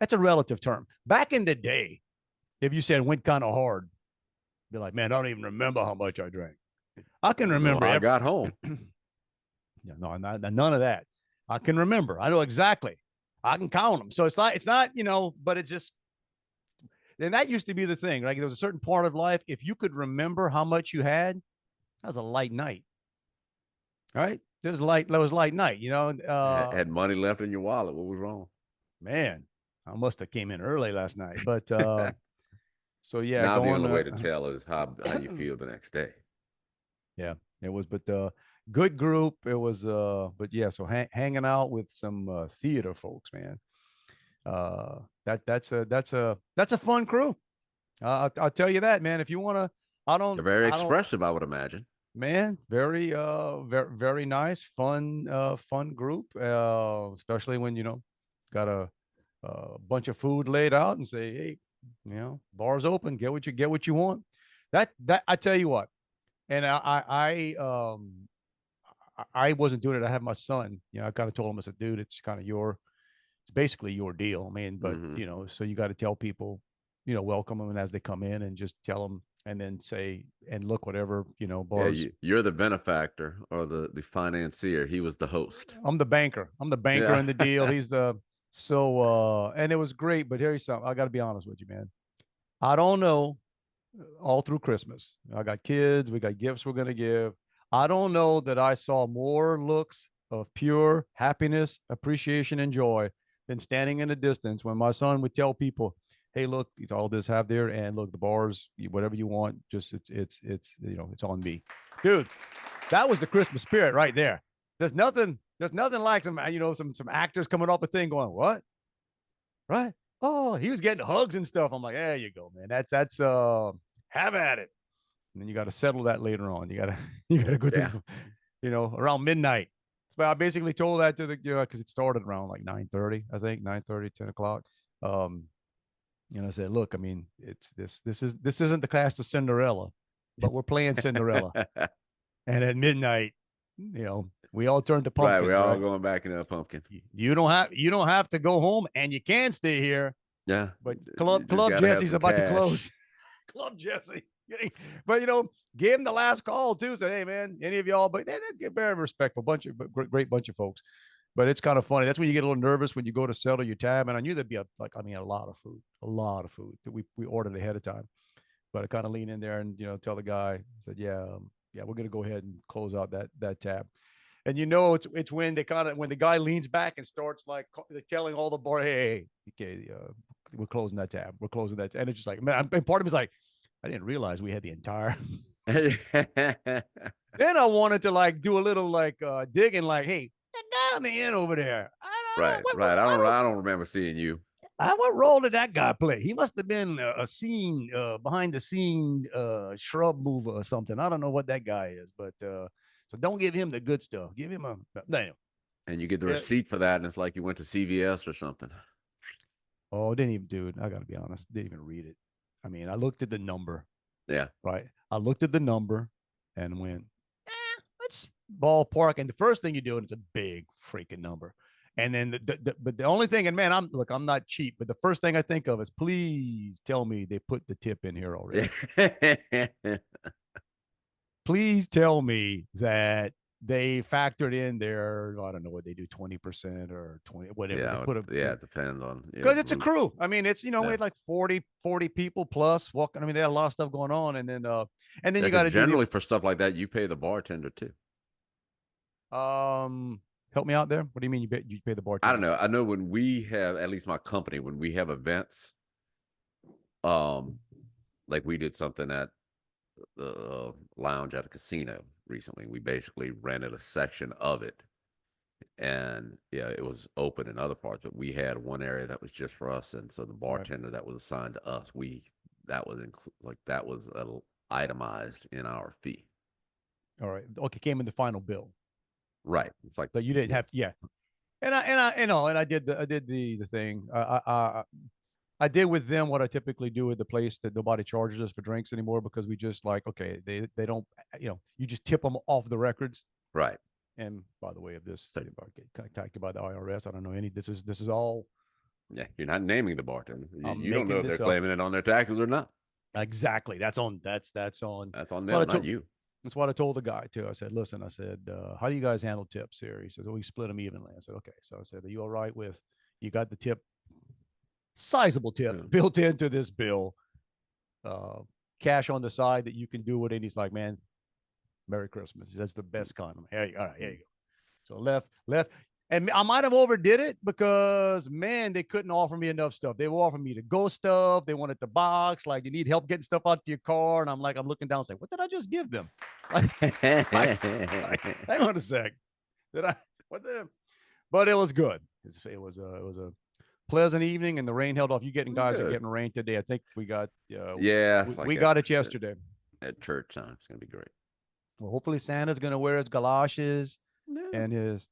That's a relative term. Back in the day, if you said went kind of hard, be like, man, I don't even remember how much I drank. I can remember. I got home. No, none of that. I can remember. I know exactly. I can count them. So it's not, but it's just, and that used to be the thing. Like there was a certain part of life, if you could remember how much you had, that was a light night. Right? That was light night, had money left in your wallet. What was wrong? Man, I must have came in early last night. But so yeah. Now the only way to tell is how you feel the next day. Yeah, it was, but good group. It was, but yeah. So hanging out with some theater folks, man. That's a fun crew. I'll tell you that, man. If you want to, They're very expressive, I would imagine. Man, very very nice, fun group. Especially when got a bunch of food laid out and say, hey, bar's open. Get what you want. That I tell you what. And I wasn't doing it. I have my son. I kind of told him, I said, dude, it's basically your deal. I mean, but so you got to tell people, welcome them as they come in, and just tell them and then say, and look, whatever, Yeah, bars. you're the benefactor or the financier. He was the host. I'm the banker. I'm the banker Yeah. in the deal. He's the, and it was great, but here's something. I got to be honest with you, man. I don't know all through Christmas. I got kids. We got gifts we're going to give. I don't know that I saw more looks of pure happiness, appreciation, and joy than standing in the distance when my son would tell people, "Hey, look, it's all this have there, and look, the bars, whatever you want, just it's on me, dude." That was the Christmas spirit right there. There's nothing like some actors coming up a thing going, "What?" Right? Oh, he was getting hugs and stuff. I'm like, there you go, man. That's have at it. And then you got to settle that later on. You gotta you gotta go Yeah. to around midnight. But I basically told that to the because it started around like 9:30, I think 9:30, 10 o'clock. Um, and I said, look, I mean, it's this isn't the cast of Cinderella, but we're playing Cinderella. And at midnight, we all turned to Right, pumpkins, we're all right? going back in a pumpkin. You don't have to go home, and you can stay here. Yeah, But you just Club gotta have Jesse's some about to cash. close. Club Jesse. But gave him the last call too. Said, "Hey man, any of y'all?" But they're very respectful, great bunch of folks. But it's kind of funny. That's when you get a little nervous when you go to settle your tab. And I knew there'd be a lot of food that we ordered ahead of time. But I kind of lean in there and tell the guy. I said, "Yeah, we're gonna go ahead and close out that tab." And it's when when the guy leans back and starts like telling all the bar, "Hey, okay, we're closing that tab. We're closing that." And it's just like, man, and part of me is like, I didn't realize we had the entire. Then I wanted to like do a little like digging, like, hey, that guy on the end over there. Right, right. I don't remember seeing you. What role did that guy play? He must have been a scene behind the scene shrub mover or something. I don't know what that guy is, but so don't give him the good stuff. Give him a no. And you get the Yeah. receipt for that, and it's like you went to CVS or something. Oh, didn't even, dude. I gotta be honest. Didn't even read it. I mean, I looked at the number. Yeah. Right. I looked at the number and went, let's ballpark. And the first thing you do, and it's a big freaking number. And then but the only thing, and man, I'm not cheap, but the first thing I think of is, please tell me they put the tip in here already. Please tell me that they factored in their, I don't know what they do, 20% or 20, whatever. Yeah, They put it depends on because it's a crew. I mean, it's we Yeah. had like 40 people plus walking. I mean, they had a lot of stuff going on, and then Yeah, you got to generally for stuff like that, you pay the bartender too. help me out there. What do you mean you pay the bartender? I don't know. I know when we have, at least my company, when we have events, like we did something at the lounge at a casino recently. We basically rented a section of it, and yeah, it was open in other parts, but we had one area that was just for us, and so the bartender that was assigned to us, that was itemized in our fee. All right. Okay, came in the final bill. Right. It's like, but you didn't have to, yeah. And I did the thing. I did with them what I typically do with the place that nobody charges us for drinks anymore, because we just like, okay, they don't, you just tip them off the records. Right. And by the way, of this contacted by the IRS, I don't know any. This is all. Yeah, you're not naming the bartender. You don't making know if this they're up. claiming it on their taxes or not. Exactly. That's on them, not you. That's what I told the guy too. I said, listen, how do you guys handle tips here? He says, we split them evenly. I said, okay. So I said, are you all right with, you got the tip, sizable tip built into this bill, cash on the side that you can do it. And he's like, man, Merry Christmas. That's the best kind. All right, here you go. So left. And I might have overdid it because, man, they couldn't offer me enough stuff. They were offering me the go stuff. They wanted the box. Like, you need help getting stuff out to your car. And I'm looking down saying, what did I just give them? Hang on a sec. But it was good. It was a pleasant evening, and the rain held off. You guys are getting rain today. I think we got, we got it yesterday. At church time. It's going to be great. Well, hopefully Santa's going to wear his galoshes and his,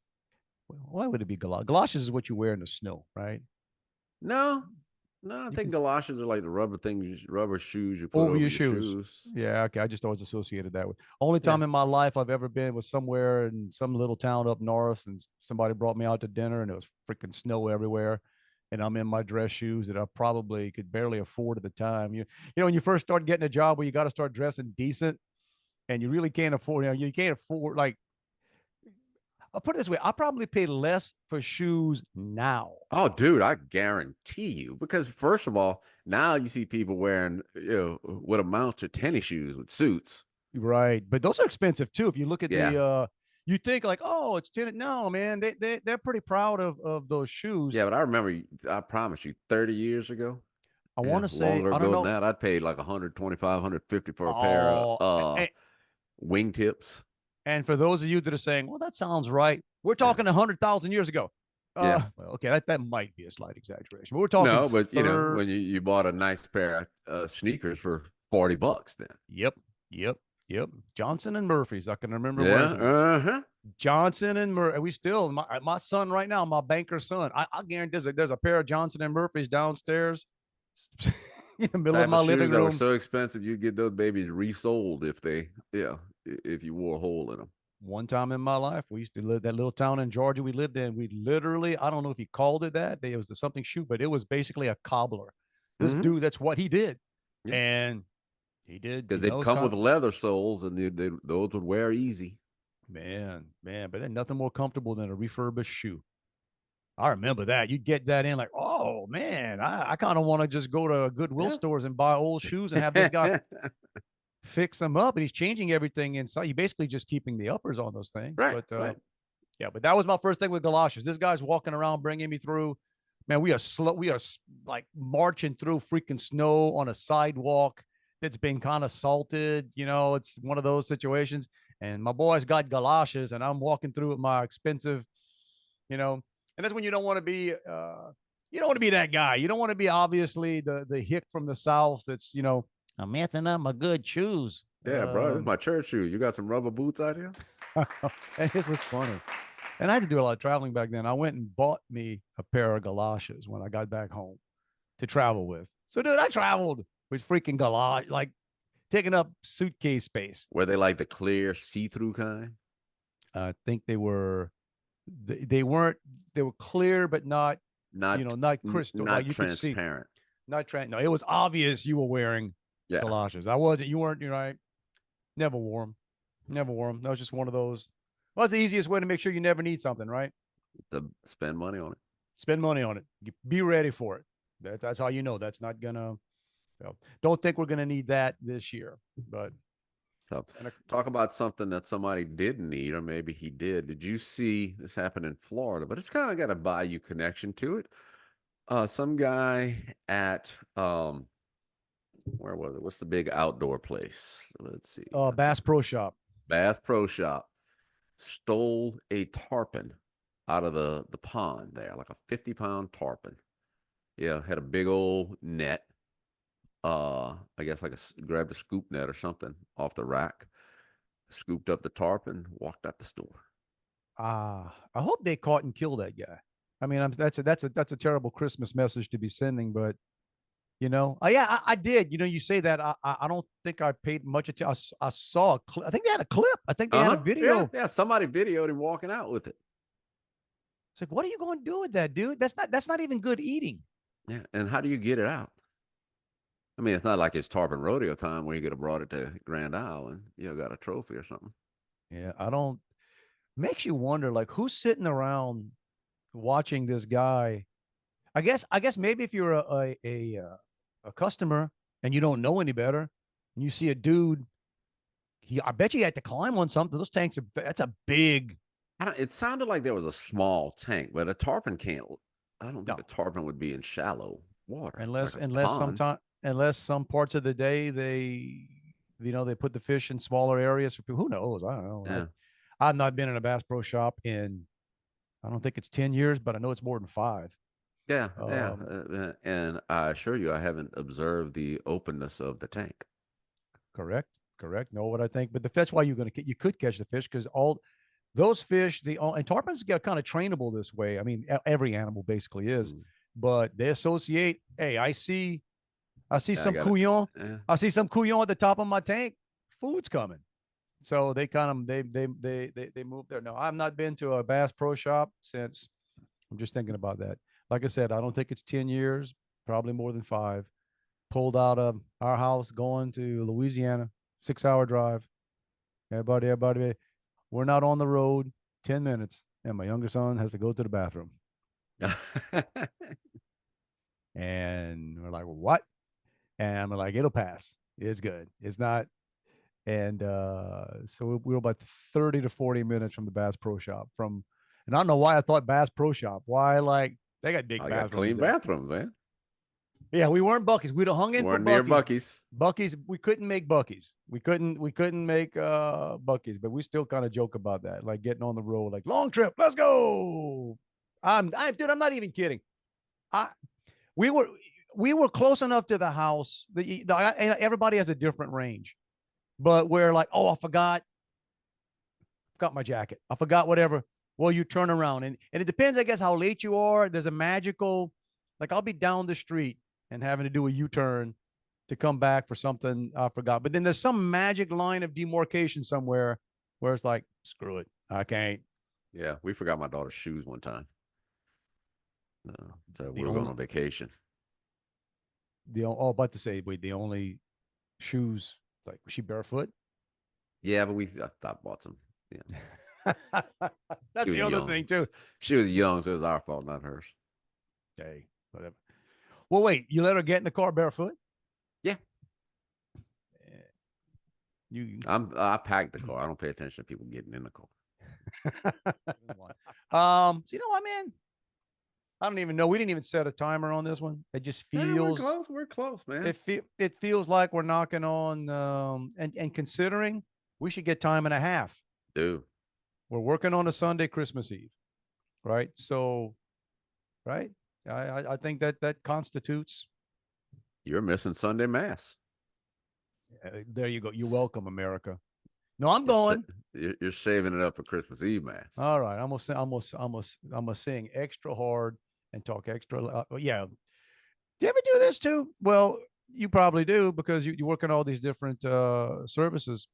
why would it be galoshes? Galoshes is what you wear in the snow, right? No, I think galoshes are like the rubber shoes you put over your shoes. Yeah, okay. I just always associated that with. Only time in my life I've ever been was somewhere in some little town up north, and somebody brought me out to dinner, and it was freaking snow everywhere. and I'm in my dress shoes that I probably could barely afford at the time. When you first start getting a job where you got to start dressing decent, and you really can't afford, you can't afford like. I'll put it this way: I probably pay less for shoes now. Oh, dude, I guarantee you. Because first of all, now you see people wearing what amounts to tennis shoes with suits. Right. But those are expensive too. If you look at Yeah. you think like, oh, it's tinted. No, man, they're pretty proud of those shoes. Yeah, but I remember, I promise you, 30 years ago, I want yeah, to say, longer I don't ago than know. that, I'd paid like 125, 150 for a pair of Oh, wingtips. and for those of you that are saying, well, that sounds right. We're Yeah. talking 100,000 years ago. Yeah. Well, okay, that might be a slight exaggeration, but we're talking No, but third. when you bought a nice pair of sneakers for $40 then. Yep, yep, yep. Johnson and Murphy's. I can remember Yeah. when Johnson and Murphy. We still my son right now, my banker son. I guarantee there's a pair of Johnson and Murphy's downstairs in the middle of Type my of shoes living that were room. so expensive you'd get those babies resold if you wore a hole in them. One time in my life, we used to live that little town in Georgia we lived in. We literally, I don't know if he called it that. It was the something shoe, but it was basically a cobbler. This Mm-hmm. dude, that's what he did. Yeah. And he did, Because they'd come with leather soles and those would wear easy. Man, but then nothing more comfortable than a refurbished shoe. I remember that. You'd get that in like, oh man, I kind of want to just go to Goodwill stores and buy old shoes and have this guy fix them up. And he's changing everything inside. You basically just keeping the uppers on those things. Right. But right. yeah, but that was my first thing with galoshes. This guy's walking around bringing me through. Man, we are slow. We are like marching through freaking snow on a sidewalk that's been kind of salted. It's one of those situations. And my boy's got galoshes, and I'm walking through with my expensive, and that's when you don't want to be, you don't want to be that guy. You don't want to be obviously the hick from the South that's, I'm messing up my good shoes. Yeah, bro, this is my church shoe. You got some rubber boots out here? And this was funny. And I had to do a lot of traveling back then. I went and bought me a pair of galoshes when I got back home to travel with. So, dude, I traveled with freaking galoshes, like taking up suitcase space. Were they like the clear see-through kind? I think they were. They weren't. They were clear, but not not crystal. Not like you transparent. Could see. No, it was obvious you were wearing galoshes. I wasn't. You weren't. You're right. Never wore them. Never wore them. That was just one of those. Well, it's the easiest way to make sure you never need something, right? To spend money on it. Spend money on it. Be ready for it. That's how you know that's not gonna. Don't think we're gonna need that this year. But talk about something that somebody didn't need, or maybe he did. Did you see this happen in Florida? But it's kind of got a Bayou connection to it. Some guy at where was it? What's the big outdoor place? Let's see. Bass Pro Shop. Bass Pro Shop stole a tarpon out of the pond there, like a 50-pound tarpon. Yeah, had a big old net. I guess grabbed a scoop net or something off the rack, scooped up the tarpon, walked out the store. I hope they caught and killed that guy. I mean, that's a terrible Christmas message to be sending, but yeah, I did. You say that. I don't think I paid much attention. I saw a clip. I think they had a clip. I think they had a video. Yeah, somebody videoed him walking out with it. It's like, what are you going to do with that, dude? That's not even good eating. Yeah, and how do you get it out? I mean, it's not like it's tarpon rodeo time where you could have brought it to Grand Isle and got a trophy or something. Yeah, makes you wonder, like, who's sitting around watching this guy. I guess maybe if you're a customer and you don't know any better, and you see a dude, I bet you had to climb on something. Those tanks that's a big. It sounded like there was a small tank, but a tarpon can't. I don't think a tarpon would be in shallow water unless some parts of the day they put the fish in smaller areas for people. Who knows? I don't know. Yeah. I've not been in a Bass Pro Shop in, I don't think it's 10 years, but I know it's more than 5. Yeah, and I assure you, I haven't observed the openness of the tank. Correct. Know what I think, but that's why you could catch the fish, because all those fish, and tarpons get kind of trainable this way. I mean, every animal basically is, but they associate. Hey, I see some couillon. Yeah. I see some couillon at the top of my tank. Food's coming. So they kind of they move there. No, I've not been to a Bass Pro Shop since. I'm just thinking about that. Like I said, I don't think it's 10 years, probably more than 5. Pulled out of our house going to Louisiana, 6-hour drive. Everybody, we're not on the road 10 minutes, and my younger son has to go to the bathroom. And we're like, well, what? And I'm like, it'll pass. It's good. It's not. And so we were about 30 to 40 minutes from the Bass Pro Shop. And I don't know why I thought Bass Pro Shop. Why, like, they got big I bathrooms. got clean there. bathrooms, man. Yeah, we weren't Buc-ee's. We'd have hung in We're for near Buc-ee's. Buc-ee's. We couldn't make Buc-ee's. We couldn't make Buc-ee's, but we still kind of joke about that, like getting on the road, like long trip, let's go. Dude, I'm not even kidding. We were close enough to the house. Everybody has a different range, but we're like, oh, I forgot my jacket. I forgot whatever. Well, you turn around and it depends, I guess, how late you are. There's a magical, like I'll be down the street and having to do a U-turn to come back for something I forgot. But then there's some magic line of demarcation somewhere where it's like, screw it, I can't. Yeah, we forgot my daughter's shoes one time. So we were going on vacation. About to say, wait, the only shoes, like, was she barefoot? Yeah, but I thought bought some. Yeah, that's the other thing too. She was young, so it was our fault, not hers. Hey, whatever. Well, wait, you let her get in the car barefoot? Yeah. I packed the car. I don't pay attention to people getting in the car. So you know what, man? I don't even know. We didn't even set a timer on this one. It just feels we're close, man. It feels like we're knocking on and considering we should get time and a half. Dude. We're working on a Sunday, Christmas Eve. Right? So, right? I think that constitutes. You're missing Sunday Mass. There you go. You're welcome, America. No, I'm going. You're saving it up for Christmas Eve Mass. All right. I'm gonna sing extra hard and talk extra loud. Yeah. Do you ever do this too? Well, you probably do because you work in all these different services.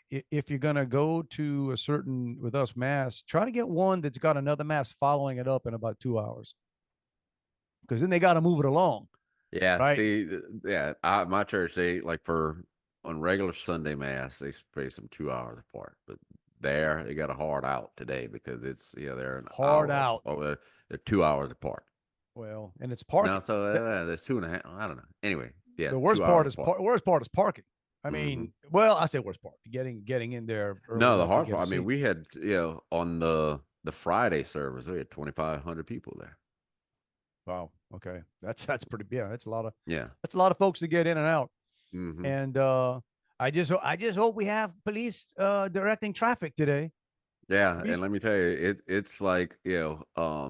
If you're gonna go to a certain with us mass, try to get one that's got another mass following it up in about 2 hours, because then they got to move it along. Yeah. Right? See, yeah, my church, they like on regular Sunday Mass, they space them 2 hours apart, but they got a hard out today because they're an hard hour, out. or they're 2 hours apart. Well, and it's parking. No, so there's 2.5. I don't know. Anyway, yeah. The worst part is parking. I mean, well, I say worst part, getting in there. No, the hard part. I mean, we had on the Friday service, we had 2,500 people there. Wow. Okay, that's pretty. Yeah, that's a lot of folks to get in and out. Mm-hmm. And I just hope we have police directing traffic today. Yeah, and let me tell you, it's like it ain't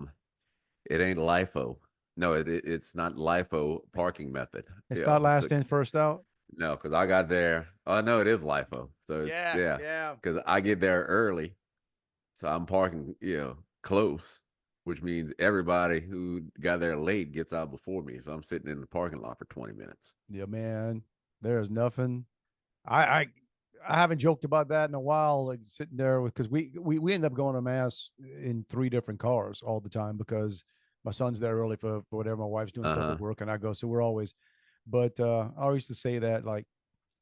LIFO. No, it's not LIFO parking method. It's not last in, first out. No, because I got there. Oh no, it is LIFO. So it's yeah. Because I get there early, so I'm parking close, which means everybody who got there late gets out before me. So I'm sitting in the parking lot for 20 minutes. Yeah, man. There's nothing. I haven't joked about that in a while, like sitting there because we end up going to mass in 3 different cars all the time because my son's there early for whatever my wife's doing stuff at work, and I go. So we're always. But I always used to say that, like,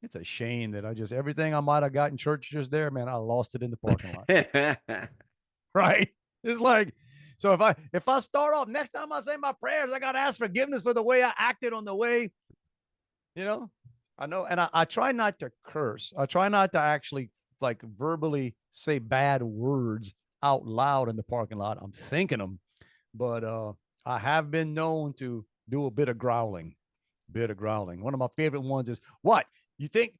it's a shame that everything I might have got in church just there, man, I lost it in the parking lot. Right? It's like, so if I start off, next time I say my prayers, I got to ask forgiveness for the way I acted on the way, I know. And I try not to curse. I try not to actually like verbally say bad words out loud in the parking lot. I'm thinking them, but I have been known to do a bit of growling. One of my favorite ones is, what you think?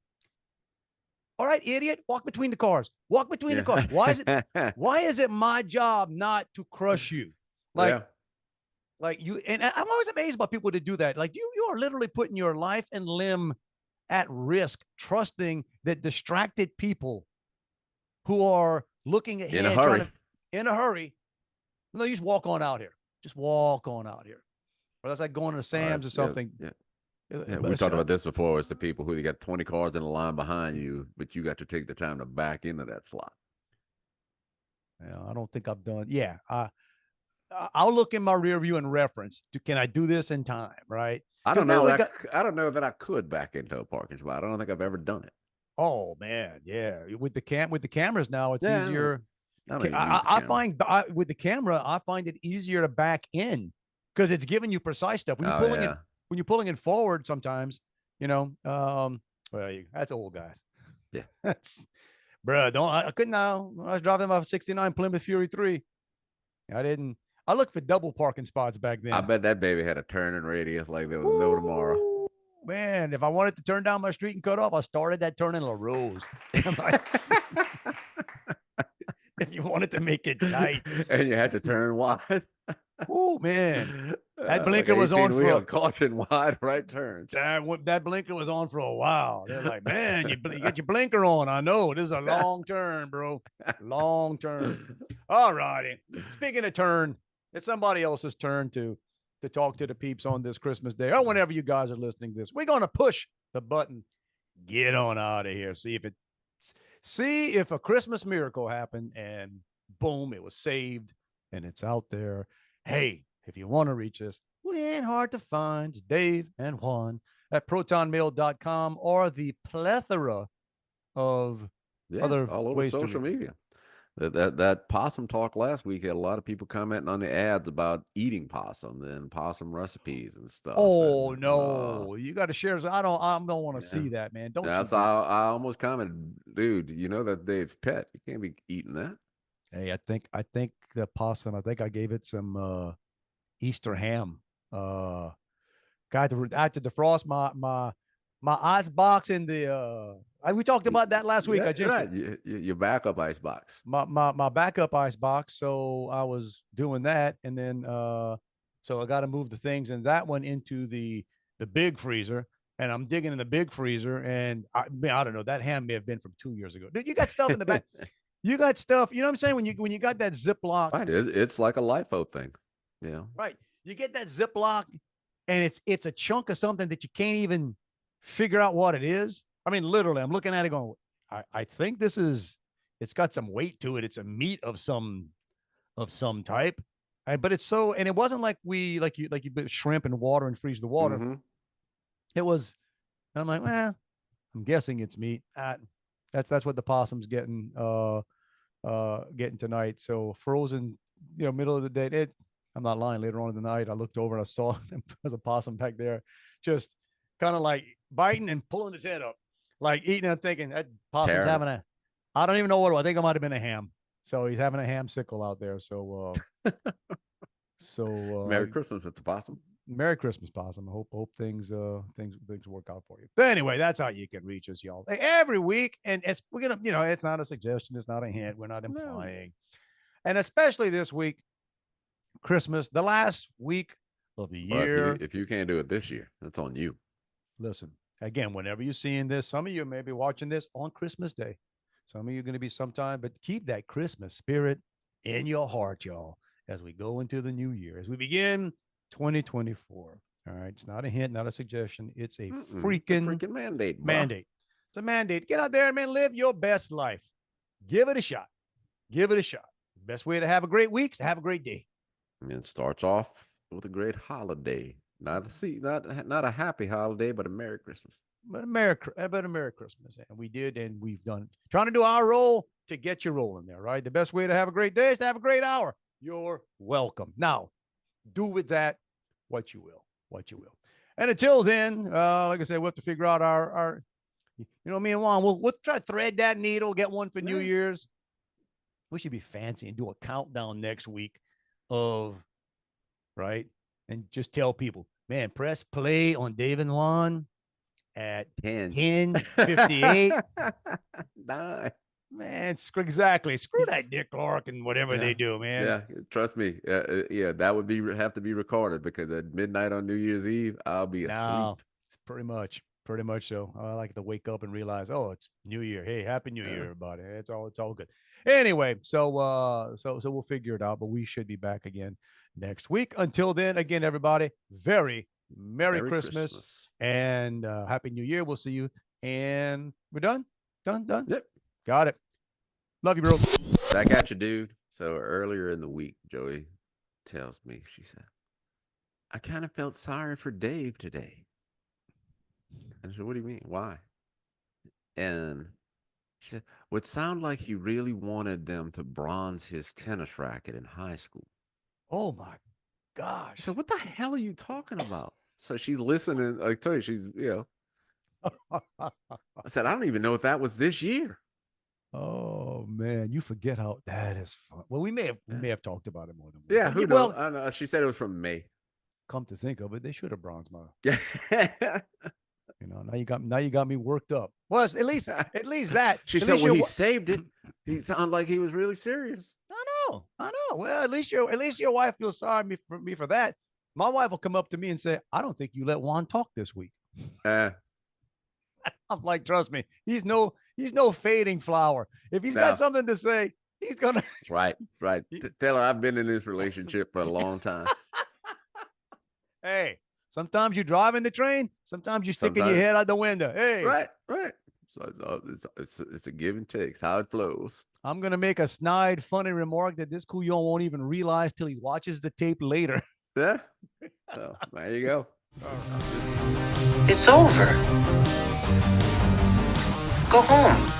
All right, idiot, walk between the cars. The cars. Why is it my job not to crush you? Like you, and I'm always amazed about people that do that. Like you are literally putting your life and limb at risk, trusting that distracted people who are looking ahead in a hurry. No, you just walk on out here. Or that's like going to Sam's or something. Yeah, we talked about this before. It's the people who got 20 cars in the line behind you, but you got to take the time to back into that slot. Yeah, I don't think I've done. Yeah, I'll look in my rear view and reference. Can I do this in time? Right? I Because don't know now we that got. I don't know that I could back into a parking spot. I don't think I've ever done it. Oh man, yeah. With the cameras now, it's Yeah, easier. I don't even use the camera. Find with the camera, I find it easier to back in because it's giving you precise stuff. When you're pulling it, when you're pulling it forward, sometimes, well, that's old guys. Yeah. Bruh, I couldn't now. I was driving my 69 Plymouth Fury 3. I looked for double parking spots back then. I bet that baby had a turning radius like there was no tomorrow. Man, if I wanted to turn down my street and cut off, I started that turn in La Rose. If you wanted to make it tight. And you had to turn wide. Oh, man. That blinker was on for a caution wide right turns. That blinker was on for a while. They're like, man, you get your blinker on. I know. This is a long turn, bro. Long turn. All righty. Speaking of turn, it's somebody else's turn to talk to the peeps on this Christmas Day or whenever you guys are listening to this. We're going to push the button. Get on out of here. See if a Christmas miracle happened and boom, it was saved and it's out there. Hey, if you want to reach us, we ain't hard to find. It's Dave and Juan at protonmail.com or the plethora of other all over ways social media. That possum talk last week had a lot of people commenting on the ads about eating possum and possum recipes and stuff. Oh, no, you got to share. I don't want to see that, man. That's I almost commented, dude. You know that Dave's pet. You can't be eating that. Hey, I think the possum. I think I gave it some Easter ham. Got to defrost my ice box in the. We talked about that last week. Right. Your backup ice box. My backup ice box. So I was doing that, and then so I got to move the things in that one into the big freezer, and I'm digging in the big freezer, and I don't know, that ham may have been from 2 years ago. Dude, you got stuff in the back. You got stuff. You know what I'm saying? When you got that Ziploc, right? It's like a LIFO thing. Yeah. Right. You get that Ziploc, and it's a chunk of something that you can't even figure out what it is. I mean, literally, I'm looking at it going, I think it's got some weight to it. It's a meat of some type. But it's so, and it wasn't like you put shrimp in water and freeze the water. Mm-hmm. It was, and I'm like, well, I'm guessing it's meat. That's what the possum's getting tonight. So frozen, middle of the day. I'm not lying. Later on in the night, I looked over and I saw there's a possum back there, just kind of like biting and pulling his head up, like eating. I'm thinking that possum's having I don't even know what. I think it might have been a ham. So he's having a ham sickle out there. So, Merry Christmas with the possum. Merry Christmas, possum. I hope things work out for you. But anyway, that's how you can reach us, y'all. Every week, and we're gonna, it's not a suggestion, it's not a hint. We're not implying, and especially this week. Christmas, the last week of the year. Well, if you can't do it this year, that's on you. Listen, again, whenever you're seeing this, some of you may be watching this on Christmas Day. Some of you are going to be sometime, but keep that Christmas spirit in your heart, y'all, as we go into the new year, as we begin 2024. All right. It's not a hint, not a suggestion. It's a freaking mandate. Mandate. It's a mandate. Get out there, man. Live your best life. Give it a shot. Give it a shot. Best way to have a great week is to have a great day. And it starts off with a great holiday. Not a happy holiday, but a Merry Christmas. But a Merry Christmas. And we did, and we've done. Trying to do our role to get you rolling there, right? The best way to have a great day is to have a great hour. You're welcome. Now, do with that what you will. And until then, like I said, we'll have to figure out our me and Juan, we'll try to thread that needle, get one for New Year's. We should be fancy and do a countdown next week right? And just tell people, man, press play on Dave and Juan at 10:58. 9. Man, exactly. Screw that Dick Clark and whatever they do, man. Yeah, trust me. That would have to be recorded because at midnight on New Year's Eve, I'll be asleep. No, it's pretty much so. I like to wake up and realize, oh, it's New Year. Hey, Happy New Year, everybody. It's all good. Anyway, so we'll figure it out, but we should be back again next week. Until then, again, everybody, very Merry Christmas and Happy New Year. We'll see you. And we're done. Yep. Got it. Love you, bro. Back at you, dude. So earlier in the week, Joey, tells me, she said, I kind of felt sorry for Dave today. And I said, what do you mean? Why? And she said, well, it sounded like he really wanted them to bronze his tennis racket in high school. Oh my I gosh. said, what the hell are you talking about? So she's listening. I tell you, she's, I said, I don't even know if that was this year. Oh man, you forget how that is fun. Well, we may have talked about it more than once. Yeah, But who knows? I know. She said it was from May. Come to think of it, they should have bronze my. Yeah. You know, now you got me worked up. Well, at least that. She said, well, he saved it. He sounded like he was really serious. I know. Well, at least your wife feels sorry for me for that. My wife will come up to me and say, I don't think you let Juan talk this week. I'm like, trust me, he's no fading flower. If he's got something to say, he's gonna. Right. Tell her I've been in this relationship for a long time. Hey, sometimes you're driving the train, sometimes you're sticking your head out the window. Hey, right. So it's a give and take. It's how it flows. I'm gonna make a snide, funny remark that this couillon won't even realize till he watches the tape later. Yeah. Well, there you go. It's over. Go home.